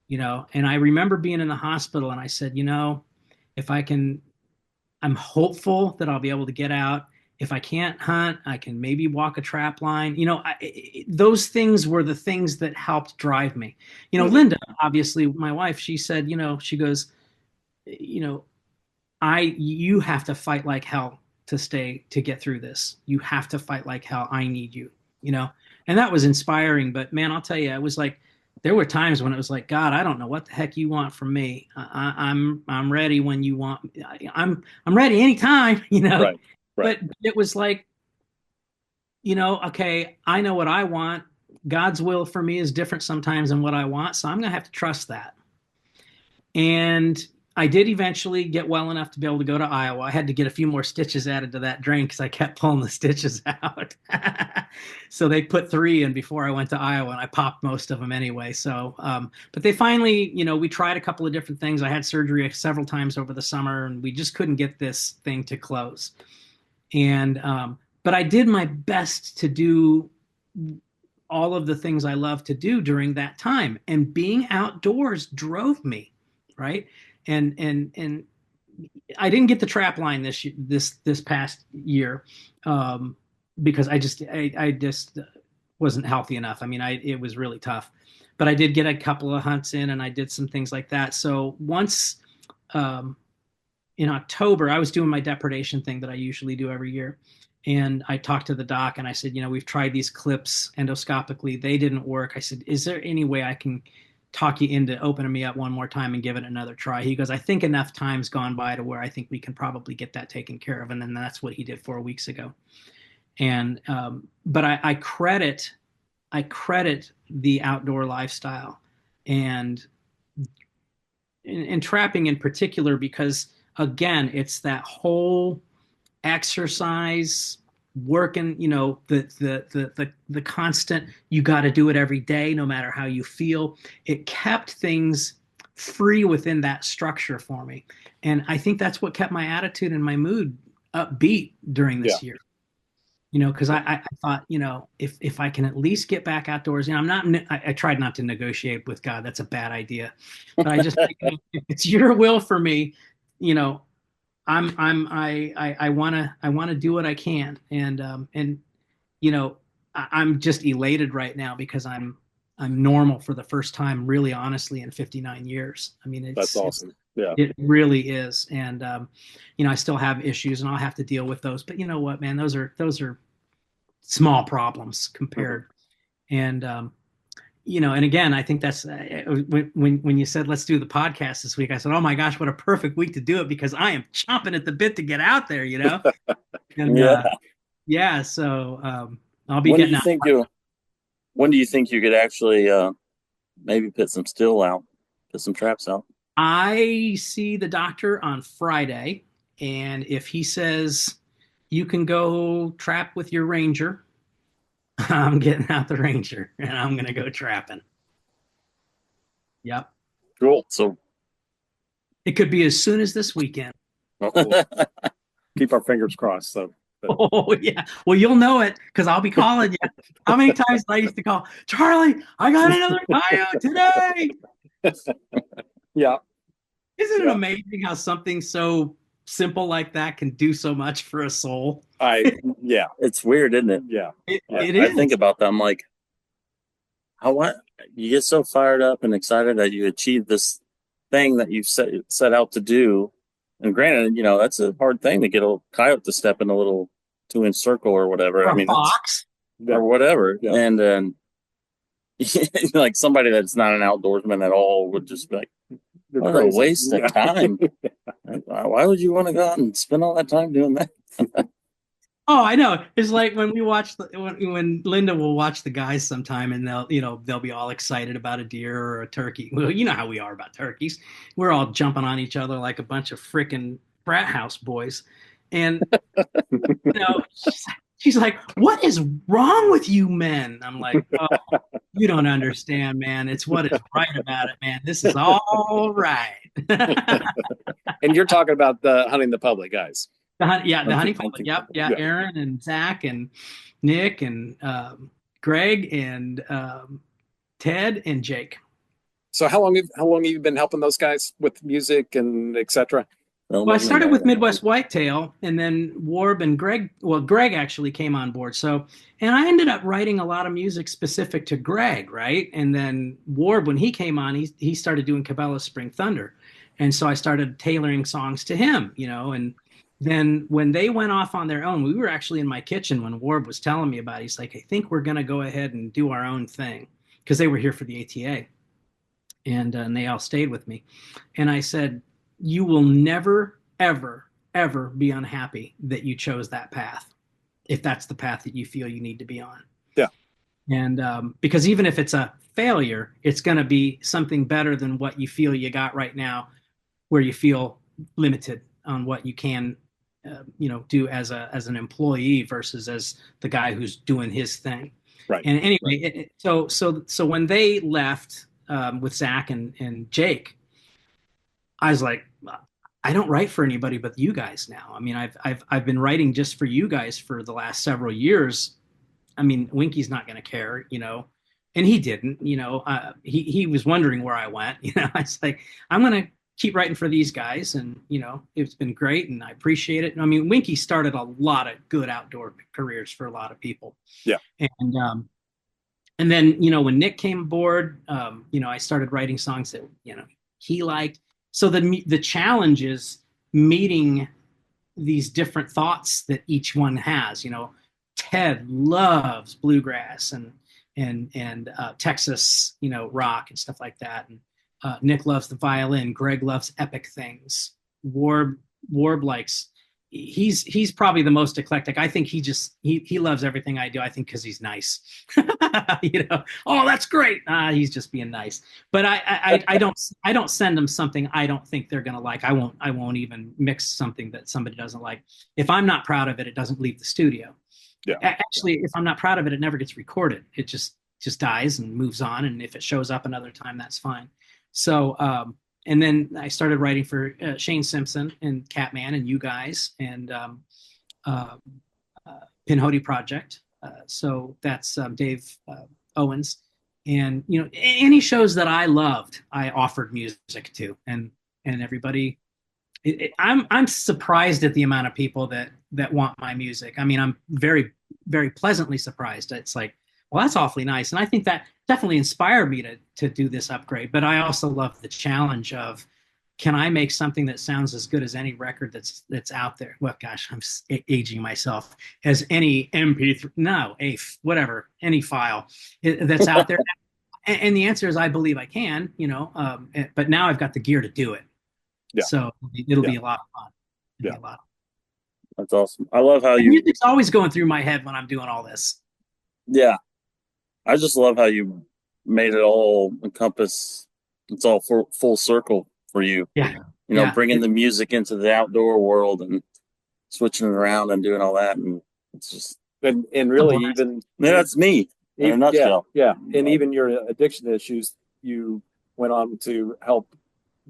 And I remember being in the hospital, and I said, if I can, I'm hopeful that I'll be able to get out. If I can't hunt, I can maybe walk a trap line. Those things were the things that helped drive me. Linda, obviously my wife, she said, she goes, you have to fight like hell to get through this. You have to fight like hell. I need you, and that was inspiring. But man, I'll tell you, it was like, there were times when it was like, God, I don't know what the heck you want from me. I'm ready when you want. I'm ready anytime, Right. But it was like, okay, I know what I want. God's will for me is different sometimes than what I want. So I'm going to have to trust that. And I did eventually get well enough to be able to go to Iowa. I had to get a few more stitches added to that drain because I kept pulling the stitches out. So they put 3 in before I went to Iowa, and I popped most of them anyway. So, but they finally, we tried a couple of different things. I had surgery several times over the summer, and we just couldn't get this thing to close. And but I did my best to do all of the things I love to do during that time, and being outdoors drove me, right? And I didn't get the trap line this past year because I just wasn't healthy enough. I mean, it was really tough, but I did get a couple of hunts in, and I did some things like that. So once in October, I was doing my depredation thing that I usually do every year. And I talked to the doc, and I said, we've tried these clips endoscopically. They didn't work. I said, is there any way I can talk you into opening me up one more time and give it another try? He goes, I think enough time's gone by to where I think we can probably get that taken care of. And then that's what he did 4 weeks ago. And, but I credit the outdoor lifestyle and trapping in particular, because again, it's that whole exercise, working, the constant, you got to do it every day, no matter how you feel. It kept things free within that structure for me. And I think that's what kept my attitude and my mood upbeat during this year. Because I thought, if I can at least get back outdoors, I tried not to negotiate with God. That's a bad idea. But I just think, if it's your will for me, I want to do what I can. And I'm just elated right now because I'm normal for the first time, really honestly, in 59 years. I mean, that's awesome. Yeah, it really is. And, I still have issues, and I'll have to deal with those, but you know what, man, those are small problems compared. And, and again, I think that's when you said, let's do the podcast this week, I said, oh my gosh, what a perfect week to do it, because I am chomping at the bit to get out there, And so I'll be getting out. When do you think you could actually maybe put some traps out? I see the doctor on Friday, and if he says you can go trap with your Ranger, I'm getting out the Ranger and I'm going to go trapping. Yep. Cool. So it could be as soon as this weekend. Keep our fingers crossed. So. Oh yeah. Well, you'll know it because I'll be calling you. How many times I used to call, Charlie, I got another coyote today. Yeah. Isn't it amazing how something so simple like that can do so much for a soul? It's weird, isn't it? Yeah. It is. I think about that. I'm like, you get so fired up and excited that you achieve this thing that you set out to do. And granted, that's a hard thing to get a coyote to step in a little 2-inch circle or whatever. Or a fox. Or whatever. Yeah. And then like somebody that's not an outdoorsman at all would just be like, what a waste of time. Why would you want to go out and spend all that time doing that? Oh, I know. It's like when we watch when Linda will watch the guys sometime, and they'll be all excited about a deer or a turkey. Well, you know how we are about turkeys. We're all jumping on each other like a bunch of freaking frat house boys, and she's like, "What is wrong with you men?" I'm like, "Oh, you don't understand, man. It's what is right about it, man. This is all right." And you're talking about the hunting the public guys. The honey public. Yep, yeah. Aaron and Zach and Nick and Greg and Ted and Jake. So how long have you been helping those guys with music and etc.? Well, I started with Midwest Whitetail, and then Warb and Greg. Well, Greg actually came on board. So, and I ended up writing a lot of music specific to Greg, right? And then Warb, when he came on, he started doing Cabela's Spring Thunder, and so I started tailoring songs to him, and then when they went off on their own, we were actually in my kitchen when Warb was telling me about it. He's like, I think we're going to go ahead and do our own thing, because they were here for the ATA, and they all stayed with me. And I said, you will never, ever, ever be unhappy that you chose that path, if that's the path that you feel you need to be on. Yeah. And because even if it's a failure, it's going to be something better than what you feel you got right now, where you feel limited on what you can do as an employee versus as the guy who's doing his thing. Right. And anyway, so when they left with Zach and Jake, I was like, I don't write for anybody but you guys now. I mean, I've been writing just for you guys for the last several years. I mean, Winky's not going to care, and he didn't. He was wondering where I went. I was like, I'm going to keep writing for these guys, and it's been great, and I appreciate it. I mean, Winky started a lot of good outdoor careers for a lot of people. Yeah. And then when Nick came aboard, I started writing songs that he liked. So the challenge is meeting these different thoughts that each one has. Ted loves bluegrass and Texas rock and stuff like that, and Nick loves the violin. Greg loves epic things. Warb likes. He's probably the most eclectic. I think he loves everything I do. I think because he's nice. Oh, that's great. He's just being nice. But I don't send them something I don't think they're gonna like. I won't even mix something that somebody doesn't like. If I'm not proud of it, it doesn't leave the studio. Yeah. Actually, if I'm not proud of it, it never gets recorded. It just dies and moves on. And if it shows up another time, that's fine. So, and then I started writing for Shane Simpson and Catman and you guys and Pinhoti Project. So that's Dave Owens. And, any shows that I loved, I offered music to, and everybody, I'm surprised at the amount of people that want my music. I mean, I'm very, very pleasantly surprised. It's like, well, that's awfully nice. And I think that definitely inspired me to do this upgrade. But I also love the challenge of, can I make something that sounds as good as any record that's out there? Well, gosh, I'm aging myself. As any MP3, no, whatever, any file that's out there. And the answer is, I believe I can, but now I've got the gear to do it. Yeah. So it'll be a lot of fun. Yeah. That's awesome. I love how music's always going through my head when I'm doing all this. Yeah. I just love how you made it all encompass. It's all full circle for you. Yeah. Bringing the music into the outdoor world and switching it around and doing all that. And it's just. And really even. That's me in a nutshell. Yeah. And even your addiction issues, you went on to help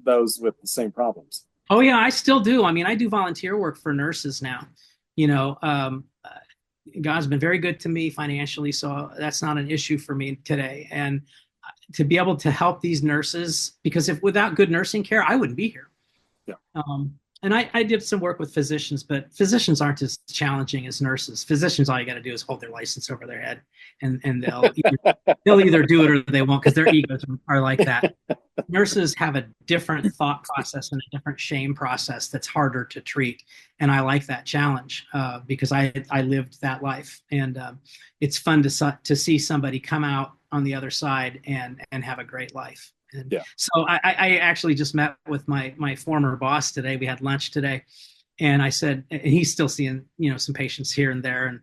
those with the same problems. Oh, yeah, I still do. I mean, I do volunteer work for nurses now. God's been very good to me financially, so that's not an issue for me today. And to be able to help these nurses, because without good nursing care, I wouldn't be here. Yeah. And I did some work with physicians, but physicians aren't as challenging as nurses. Physicians, all you got to do is hold their license over their head, and they'll either do it or they won't, because their egos are like that. Nurses have a different thought process and a different shame process that's harder to treat, and I like that challenge because I lived that life, and it's fun to see somebody come out on the other side and have a great life. And so I actually just met with my former boss today. We had lunch today, And I said, and he's still seeing, some patients here and there. And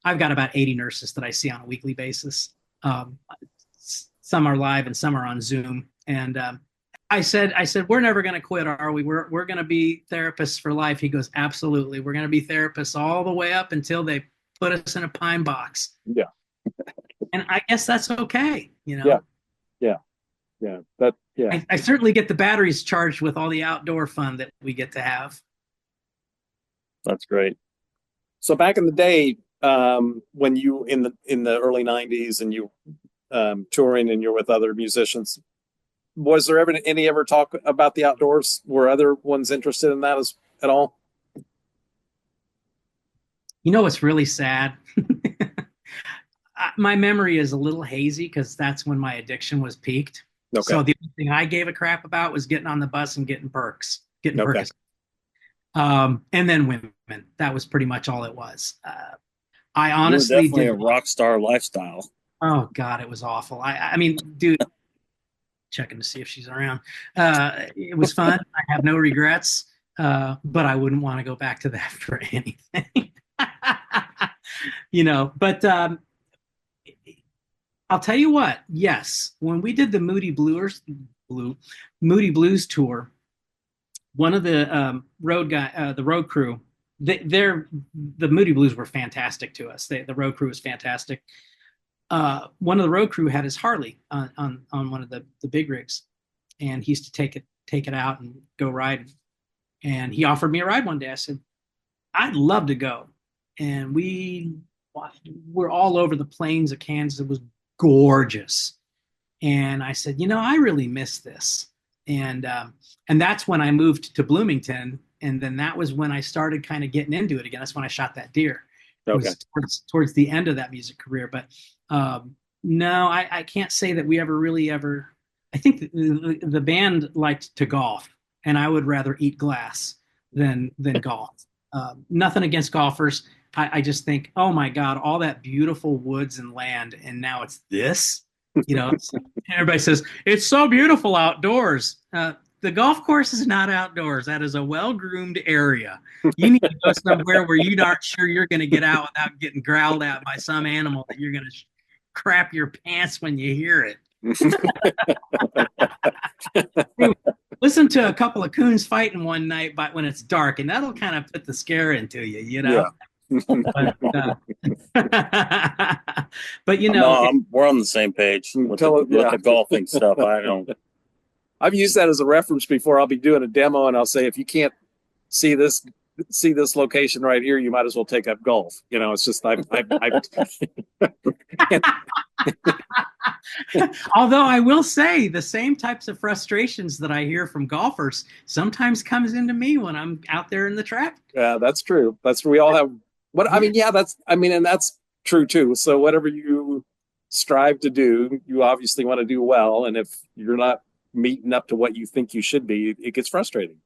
I've got about 80 nurses that I see on a weekly basis. Some are live and some are on Zoom. And I said, we're never going to quit, are we? We're going to be therapists for life. He goes, absolutely. We're going to be therapists all the way up until they put us in a pine box. Yeah. And I guess that's okay, Yeah. I certainly get the batteries charged with all the outdoor fun that we get to have. That's great. So back in the day, when you in the early '90s and you touring and you're with other musicians, was there ever talk about the outdoors? Were other ones interested in that at all? What's really sad? My memory is a little hazy because that's when my addiction was peaked. Okay. So the only thing I gave a crap about was getting on the bus and getting perks, perks. And then women. That was pretty much all it was. I honestly definitely a rock star lifestyle. Oh God, it was awful. I mean, dude, checking to see if she's around. It was fun. I have no regrets, but I wouldn't want to go back to that for anything. But I'll tell you what. Yes, when we did the Moody Blues tour, one of the the road crew, the Moody Blues were fantastic to us. The road crew was fantastic. One of the road crew had his Harley on one of the big rigs, and he used to take it out and go ride. And he offered me a ride one day. I said, I'd love to go. And we're all over the plains of Kansas. It was gorgeous. And I said, I really miss this. And that's when I moved to Bloomington. And then that was when I started kind of getting into it again. That's when I shot that deer. Okay. It was towards the end of that music career. But no, I can't say that we ever. I think the band liked to golf, and I would rather eat glass than golf. Nothing against golfers. I just think, oh my God, all that beautiful woods and land, and now it's this. Everybody says it's so beautiful outdoors. The golf course is not outdoors. That is a well-groomed area. You need to go somewhere where you aren't sure you're going to get out without getting growled at by some animal that you're going to crap your pants when you hear it. Listen to a couple of coons fighting one night, but when it's dark, and that'll kind of put the scare into you, Yeah. But we're on the same page with the golfing stuff. I've used that as a reference before. I'll be doing a demo and I'll say, if you can't see this location right here, you might as well take up golf. It's just Although I will say the same types of frustrations that I hear from golfers sometimes comes into me when I'm out there in the traffic. Yeah, that's true. We all have and that's true too. So whatever you strive to do, you obviously want to do well. And if you're not meeting up to what you think you should be, it gets frustrating.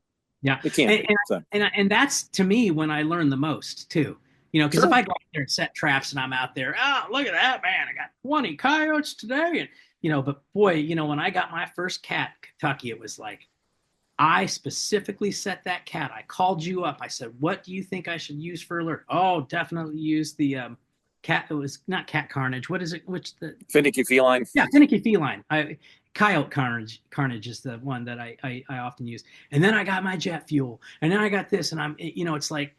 Yeah, it can. And that's to me when I learn the most too. Because if I go out there and set traps and I'm out there, oh, look at that, man, I got 20 coyotes today. And, but boy, when I got my first cat in Kentucky, it was like, I specifically set that cat. I called you up. I said, what do you think I should use for alert? Oh, definitely use the cat. It was not cat carnage. What is it? Finicky feline. Yeah, finicky feline. Coyote carnage is the one that I often use. And then I got my jet fuel. And then I got this. And it's like,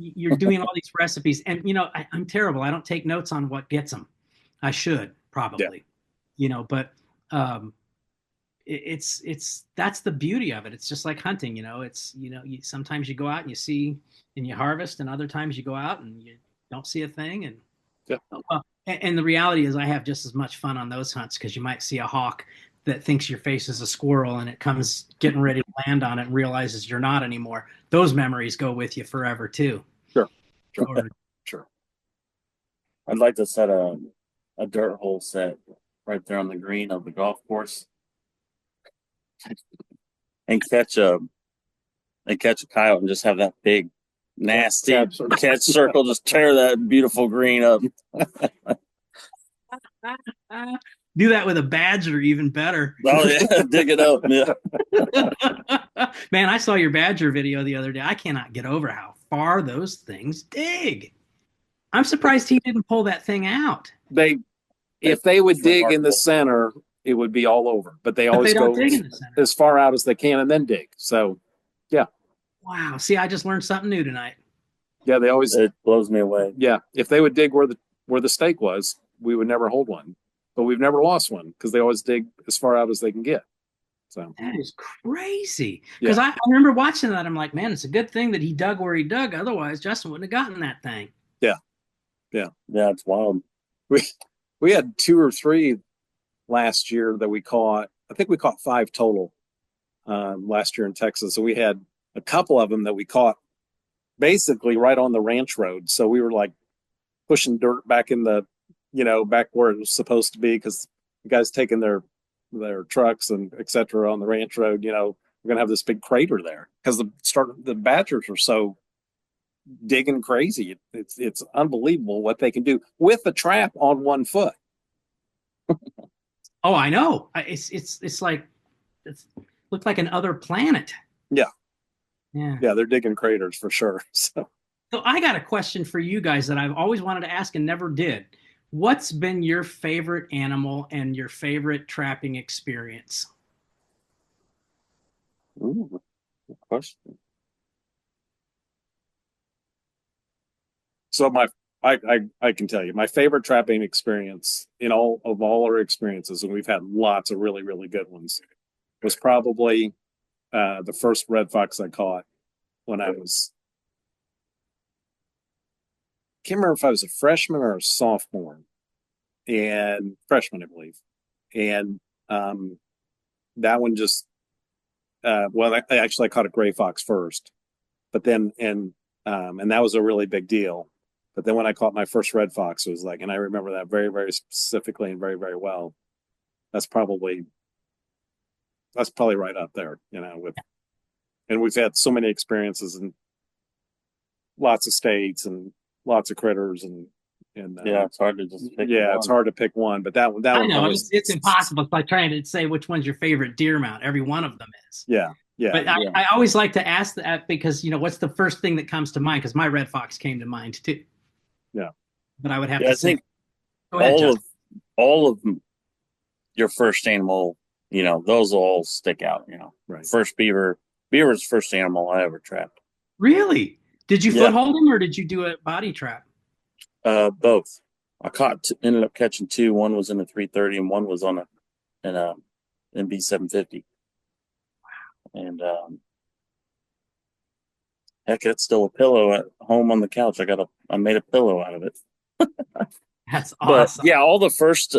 you're doing all these recipes, and I'm terrible. I don't take notes on what gets them. I should probably, but it's that's the beauty of it. It's just like hunting, it's sometimes you go out and you see and you harvest, and other times you go out and you don't see a thing. And and the reality is I have just as much fun on those hunts, because you might see a hawk that thinks your face is a squirrel and it comes getting ready to land on it and realizes you're not anymore. Those memories go with you forever too. Sure. I'd like to set a dirt hole set right there on the green of the golf course and catch a coyote and just have that big nasty catch circle just tear that beautiful green up. Do that with a badger, even better. Oh yeah, dig it up. Yeah. Man, I saw your badger video the other day. I cannot get over how far those things dig. I'm surprised he didn't pull that thing out. If they would It's dig in the remarkable. center, it would be all over. But they But always they don't go dig in the center. as far out as they can and then dig. So, yeah, Wow. See, I just learned something new tonight. yeah, they always, It blows me away. yeah. If they would dig where the stake was, we would never hold one. But we've never lost one because they always dig as far out as they can get. So That is crazy. Because Yeah. I remember watching that. I'm like, man, it's a good thing that he dug where he dug. Otherwise, Justin wouldn't have gotten that thing. Yeah, it's wild. we had 2 or 3 last year that we caught. I think we caught 5 total last year in Texas. So we had a couple of them that we caught basically right on the ranch road. So we were like pushing dirt back in the, back where it was supposed to be because the guys taking their trucks and et cetera on the ranch road. We're gonna have this big crater there because the badgers are so digging crazy. It's unbelievable what they can do with a trap on 1 foot. Oh, I know. It's like it looked like an other planet. Yeah. Yeah. Yeah, they're digging craters for sure. So I got a question for you guys that I've always wanted to ask and never did. What's been your favorite animal and your favorite trapping experience? Ooh, good question. So I can tell you my favorite trapping experience in all our experiences, and we've had lots of really, really good ones, was probably the first red fox I caught when I was, can't remember if I was a freshman or a sophomore, and freshman, I believe. And that one just, I caught a gray fox first, but then, and that was a really big deal. But then when I caught my first red fox, it was like, and I remember that very, very specifically and very, very well. That's probably right up there, and we've had so many experiences in lots of states and lots of critters and Yeah, it's hard to just pick yeah, one. it's hard to pick one, but that I one know always, it's impossible. It's like trying to say which one's your favorite deer mount. Every one of them is. yeah, But Yeah. I always like to ask that because what's the first thing that comes to mind? Because my red fox came to mind too. Yeah. But I would have Yeah, to I say, think go ahead, Justin. all of your first animal, those will all stick out. right. First beaver was the first animal I ever trapped. Really? Did you Yeah. foothold him or did you do a body trap? Both. I ended up catching 2. One was in a 330 and one was on an MB 750. Wow. And heck, it's still a pillow at home on the couch. I made a pillow out of it. That's But awesome. yeah, all the first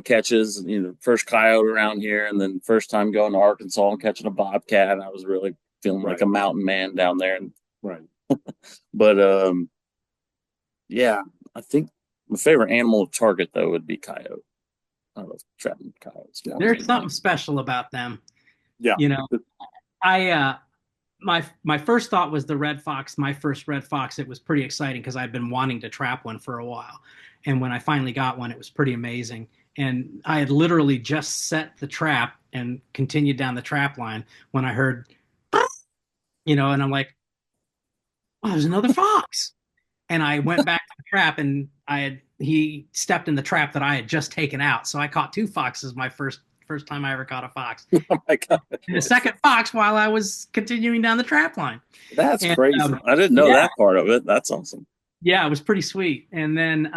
catches, first coyote around here, and then first time going to Arkansas and catching a bobcat, I was really feeling like a mountain man down there. And Right. but yeah, I think my favorite animal to target though would be coyote. I love trapping coyotes. There's something special about them. Yeah. I my first thought was the red fox. My first red fox. It was pretty exciting because I'd been wanting to trap one for a while, and when I finally got one, it was pretty amazing. And I had literally just set the trap and continued down the trap line when I heard, and I'm like, oh, there's another fox. And I went back to the trap, and he stepped in the trap that I had just taken out. So I caught 2 foxes my first time I ever caught a fox. Oh my God. And the second fox while I was continuing down the trap line. That's And, crazy. I didn't know Yeah. that part of it. That's awesome. Yeah, it was pretty sweet. And then,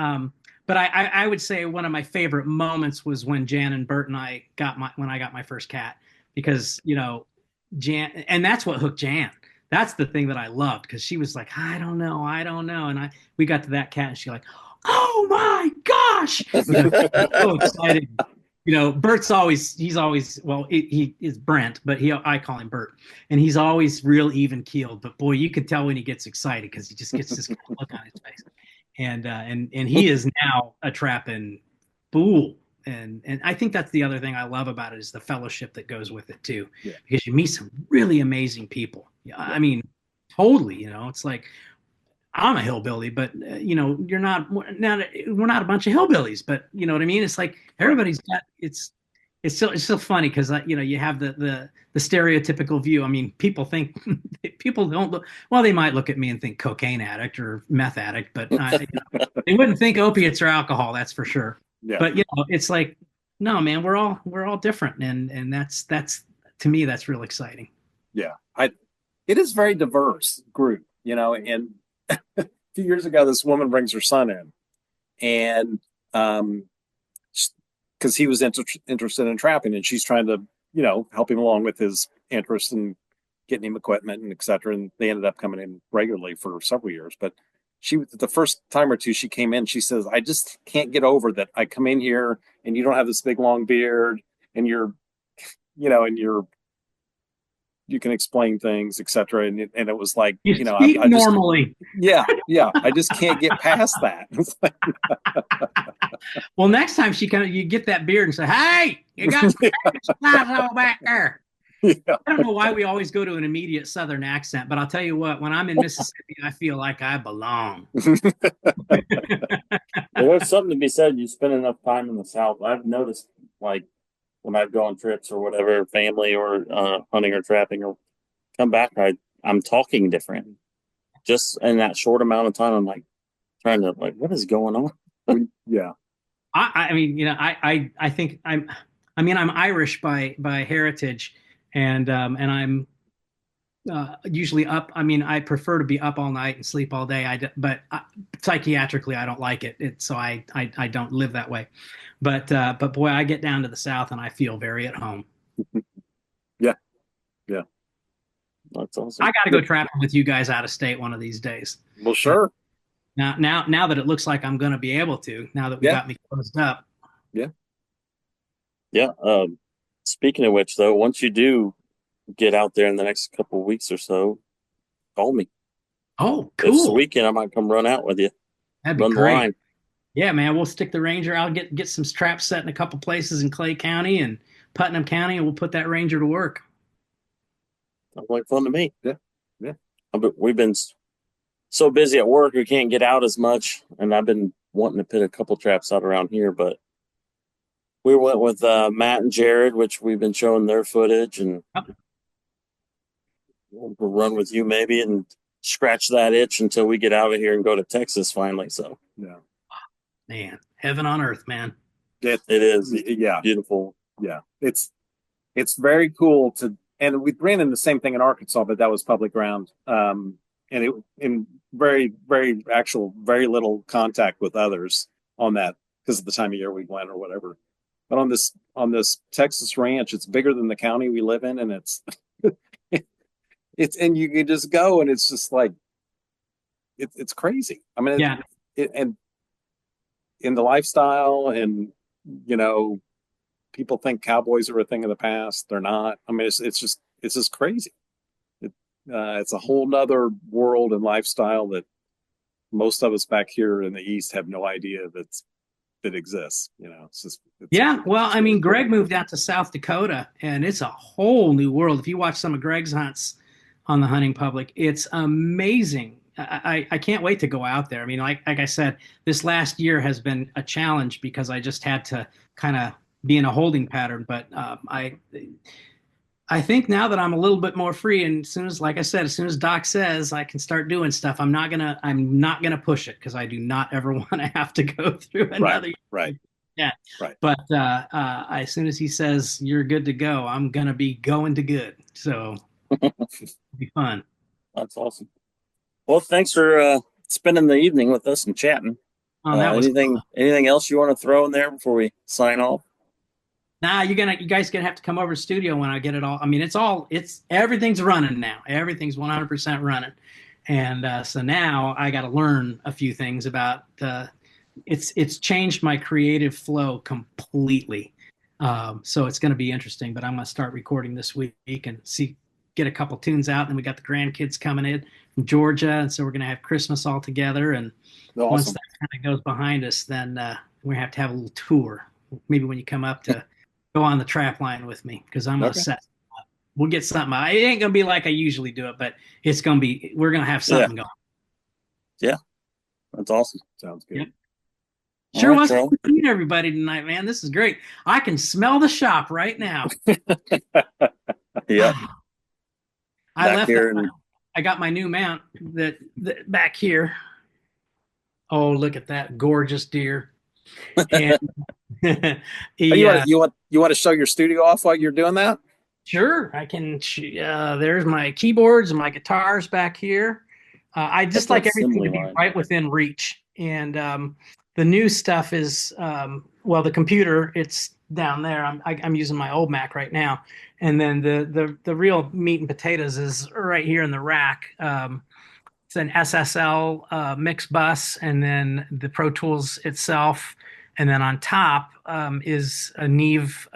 but I would say one of my favorite moments was when Jan and Bert and I got my first cat, because Jan, and that's what hooked Jan. That's the thing that I loved, because she was like, I don't know, and we got to that cat, and she's like, oh my gosh, so excited. Bert's he's always, well, he is Brent, but I call him Bert, and he's always real even keeled. But boy, you could tell when he gets excited because he just gets this kind of look on his face, and he is now a trapping fool. And I think that's the other thing I love about it is the fellowship that goes with it too, because you meet some really amazing people. I mean, totally. It's like, I'm a hillbilly, but we're not a bunch of hillbillies, but you know what I mean? It's like everybody's got it's so funny because you know, you have the stereotypical view. I mean, people think people don't look, well, they might look at me and think cocaine addict or meth addict, but you know, they wouldn't think opiates or alcohol, that's for sure. Yeah. But you know, it's like, no, man, we're all different, and that's to me that's real exciting. Yeah. It is very diverse group, you know, and a few years ago, this woman brings her son in, and because he was interested in trapping, and she's trying to, you know, help him along with his interest in getting him equipment and et cetera. And they ended up coming in regularly for several years. But the first time or two she came in, she says, I just can't get over that I come in here and you don't have this big long beard and you're, you know, and you can explain things, etc. And it was like, You know, speak I just, normally. yeah, I just can't get past that. Well, next time you get that beard and say, "Hey, you got over back there." Yeah. I don't know why we always go to an immediate Southern accent, but I'll tell you what, when I'm in Mississippi, I feel like I belong. Well, there's something to be said. You spend enough time in the South. I've noticed, like, when I go on trips or whatever, family or hunting or trapping, or come back, I'm talking different. Just in that short amount of time, I'm like trying to what is going on? Yeah. I mean, you know, I think I'm Irish by heritage, and I'm usually up. I mean, I prefer to be up all night and sleep all day. But psychiatrically, I don't like it. So I don't live that way. But boy, I get down to the South and I feel very at home. Yeah. That's awesome. I got to go trapping with you guys out of state one of these days. Well, sure. Now that it looks like I'm going to be able to, now that we got me closed up. Yeah. Speaking of which, though, once you do get out there in the next couple of weeks or so, call me. Oh, If it's the cool. weekend, I might come run out with you. That'd be Run the great. line. Yeah, man, we'll stick the Ranger. I'll get some traps set in a couple places in Clay County and Putnam County, and we'll put that Ranger to work. Sounds like fun to me. Yeah. But we've been so busy at work, we can't get out as much, and I've been wanting to put a couple traps out around here, but we went with Matt and Jared, which we've been showing their footage, and we'll run with you maybe and scratch that itch until we get out of here and go to Texas finally. So yeah, man, heaven on earth, man. It is. Yeah, beautiful. Yeah, it's very cool to. And we ran in the same thing in Arkansas, but that was public ground. And it in very, very very little contact with others on that because of the time of year we went or whatever. But on this Texas ranch, it's bigger than the county we live in, and it's and you can just go, and it's just like it's crazy. I mean, yeah, and in the lifestyle, and you know. People think cowboys are a thing of the past. They're not. I mean, it's just crazy. It's a whole nother world and lifestyle that most of us back here in the East have no idea that exists. You know, yeah. Well, I mean, Greg moved out to South Dakota, and it's a whole new world. If you watch some of Greg's hunts on the Hunting Public, it's amazing. I can't wait to go out there. I mean, like I said, this last year has been a challenge because I just had to kind of be in a holding pattern. But I think now that I'm a little bit more free, and as soon as Doc says I can start doing stuff, I'm not gonna push it because I do not ever want to have to go through another year. Right. Yeah. Right. But as soon as he says you're good to go, I'm gonna be going to good. So it'll be fun. That's awesome. Well, thanks for spending the evening with us and chatting. Anything else you want to throw in there before we sign off? Nah, you guys gonna have to come over to the studio when I get it all. I mean, everything's running now. Everything's 100% running, and so now I got to learn a few things about. It's changed my creative flow completely. So it's going to be interesting. But I'm going to start recording this week and get a couple tunes out. And we got the grandkids coming in from Georgia, and so we're going to have Christmas all together. And awesome. Once that kind of goes behind us, then we have to have a little tour. Maybe when you come up to go on the trap line with me, because I'm going to set up. We'll get something. It ain't going to be like I usually do it, but we're going to have something going. Yeah. That's awesome. Sounds good. Yep. Sure All right, wants Charlie. to meet everybody tonight, man. This is great. I can smell the shop right now. Yep. I Back left here that. and I got my new mount that back here. Oh, look at that gorgeous deer. And he, you want to show your studio off while you're doing that? sure, I can. There's my keyboards and my guitars back here. I got just the like everything assembly to be line. right within reach. And the new stuff is, well, the computer, it's down there. I'm using my old Mac right now. And then the real meat and potatoes is right here in the rack. It's an SSL mix bus, and then the Pro Tools itself. And then on top is a Neve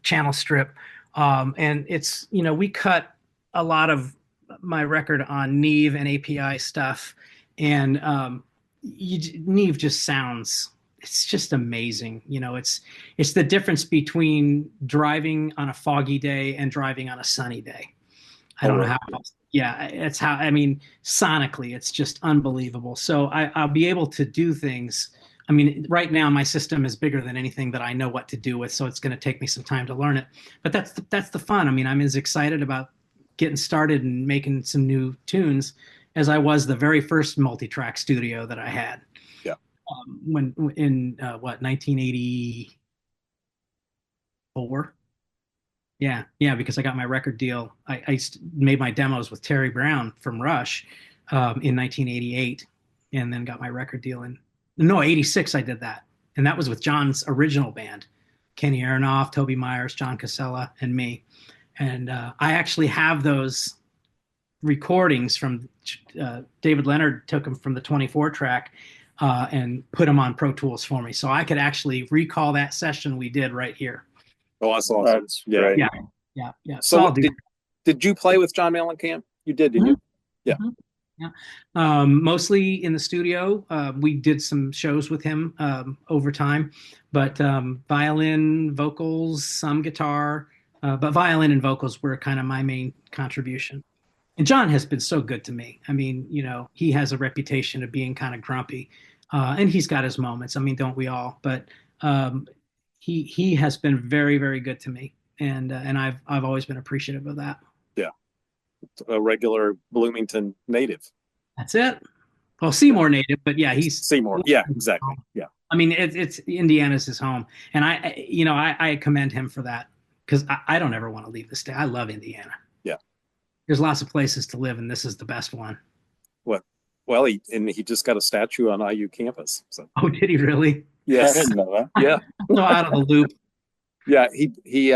channel strip. And it's, we cut a lot of my record on Neve and API stuff. And Neve just sounds, it's just amazing. It's the difference between driving on a foggy day and driving on a sunny day. I don't know how else. Yeah, it's how, I mean, sonically, it's just unbelievable. So I'll be able to do things. I mean, right now my system is bigger than anything that I know what to do with, so it's going to take me some time to learn it. But that's the fun. I mean, I'm as excited about getting started and making some new tunes as I was the very first multi-track studio that I had. Yeah. When in 1984. Yeah, because I got my record deal. I made my demos with Terry Brown from Rush in 1988, and then got my record deal in 86. I did that, and that was with John's original band, Kenny Aronoff, Toby Myers, John Casella, and me. And I actually have those recordings from David Leonard took them from the 24 track and put them on Pro Tools for me, so I could actually recall that session we did right here. Oh, that's awesome. That's great. Yeah. So did you play with John Mellencamp? You did, didn't you? Yeah. Yeah. Mostly in the studio. We did some shows with him over time, but violin, vocals, some guitar, but violin and vocals were kind of my main contribution. And John has been so good to me. I mean, he has a reputation of being kind of grumpy, and he's got his moments. I mean, don't we all? But he has been very, very good to me, and I've always been appreciative of that. Yeah, a regular Bloomington native. That's it. Well, Seymour native, but yeah, he's Seymour. Yeah, exactly. Yeah. I mean, it's Indiana's his home, and I commend him for that, because I don't ever want to leave the state. I love Indiana. Yeah. There's lots of places to live, and this is the best one. What? Well, he just got a statue on IU campus. So. Oh, did he really? Yes. I didn't know that. Yeah. So out of the loop. Yeah. He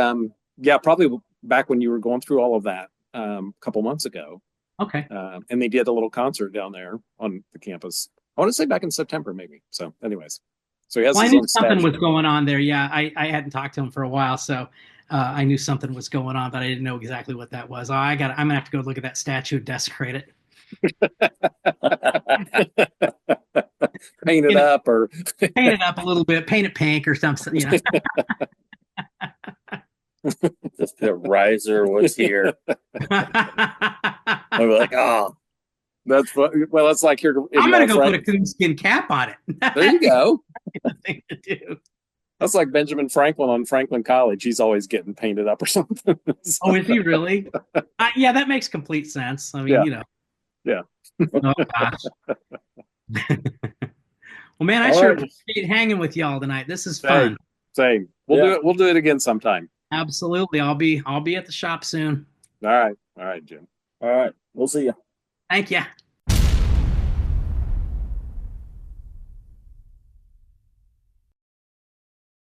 probably back when you were going through all of that a couple months ago. Okay. And they did a little concert down there on the campus. I want to say back in September, maybe. So, anyways, so he has. Well, his I knew own something statue. was going on there. Yeah, I hadn't talked to him for a while, so I knew something was going on, but I didn't know exactly what that was. I'm gonna have to go look at that statue, desecrate it. Paint it up, or paint it up a little bit, paint it pink or something. Just the Ryser was here. I was like, oh, that's well, that's like here. I'm gonna go put a coonskin cap on it. There you go. Thing to do. That's like Benjamin Franklin on Franklin College. He's always getting painted up or something. So. Oh, is he really? Yeah, that makes complete sense. I mean, Yeah. Oh gosh. Well, man, I sure appreciate hanging with y'all tonight. This is fun. Same. We'll do it again sometime. Absolutely. I'll be at the shop soon. All right, Jim. all right. We'll see you. Thank you.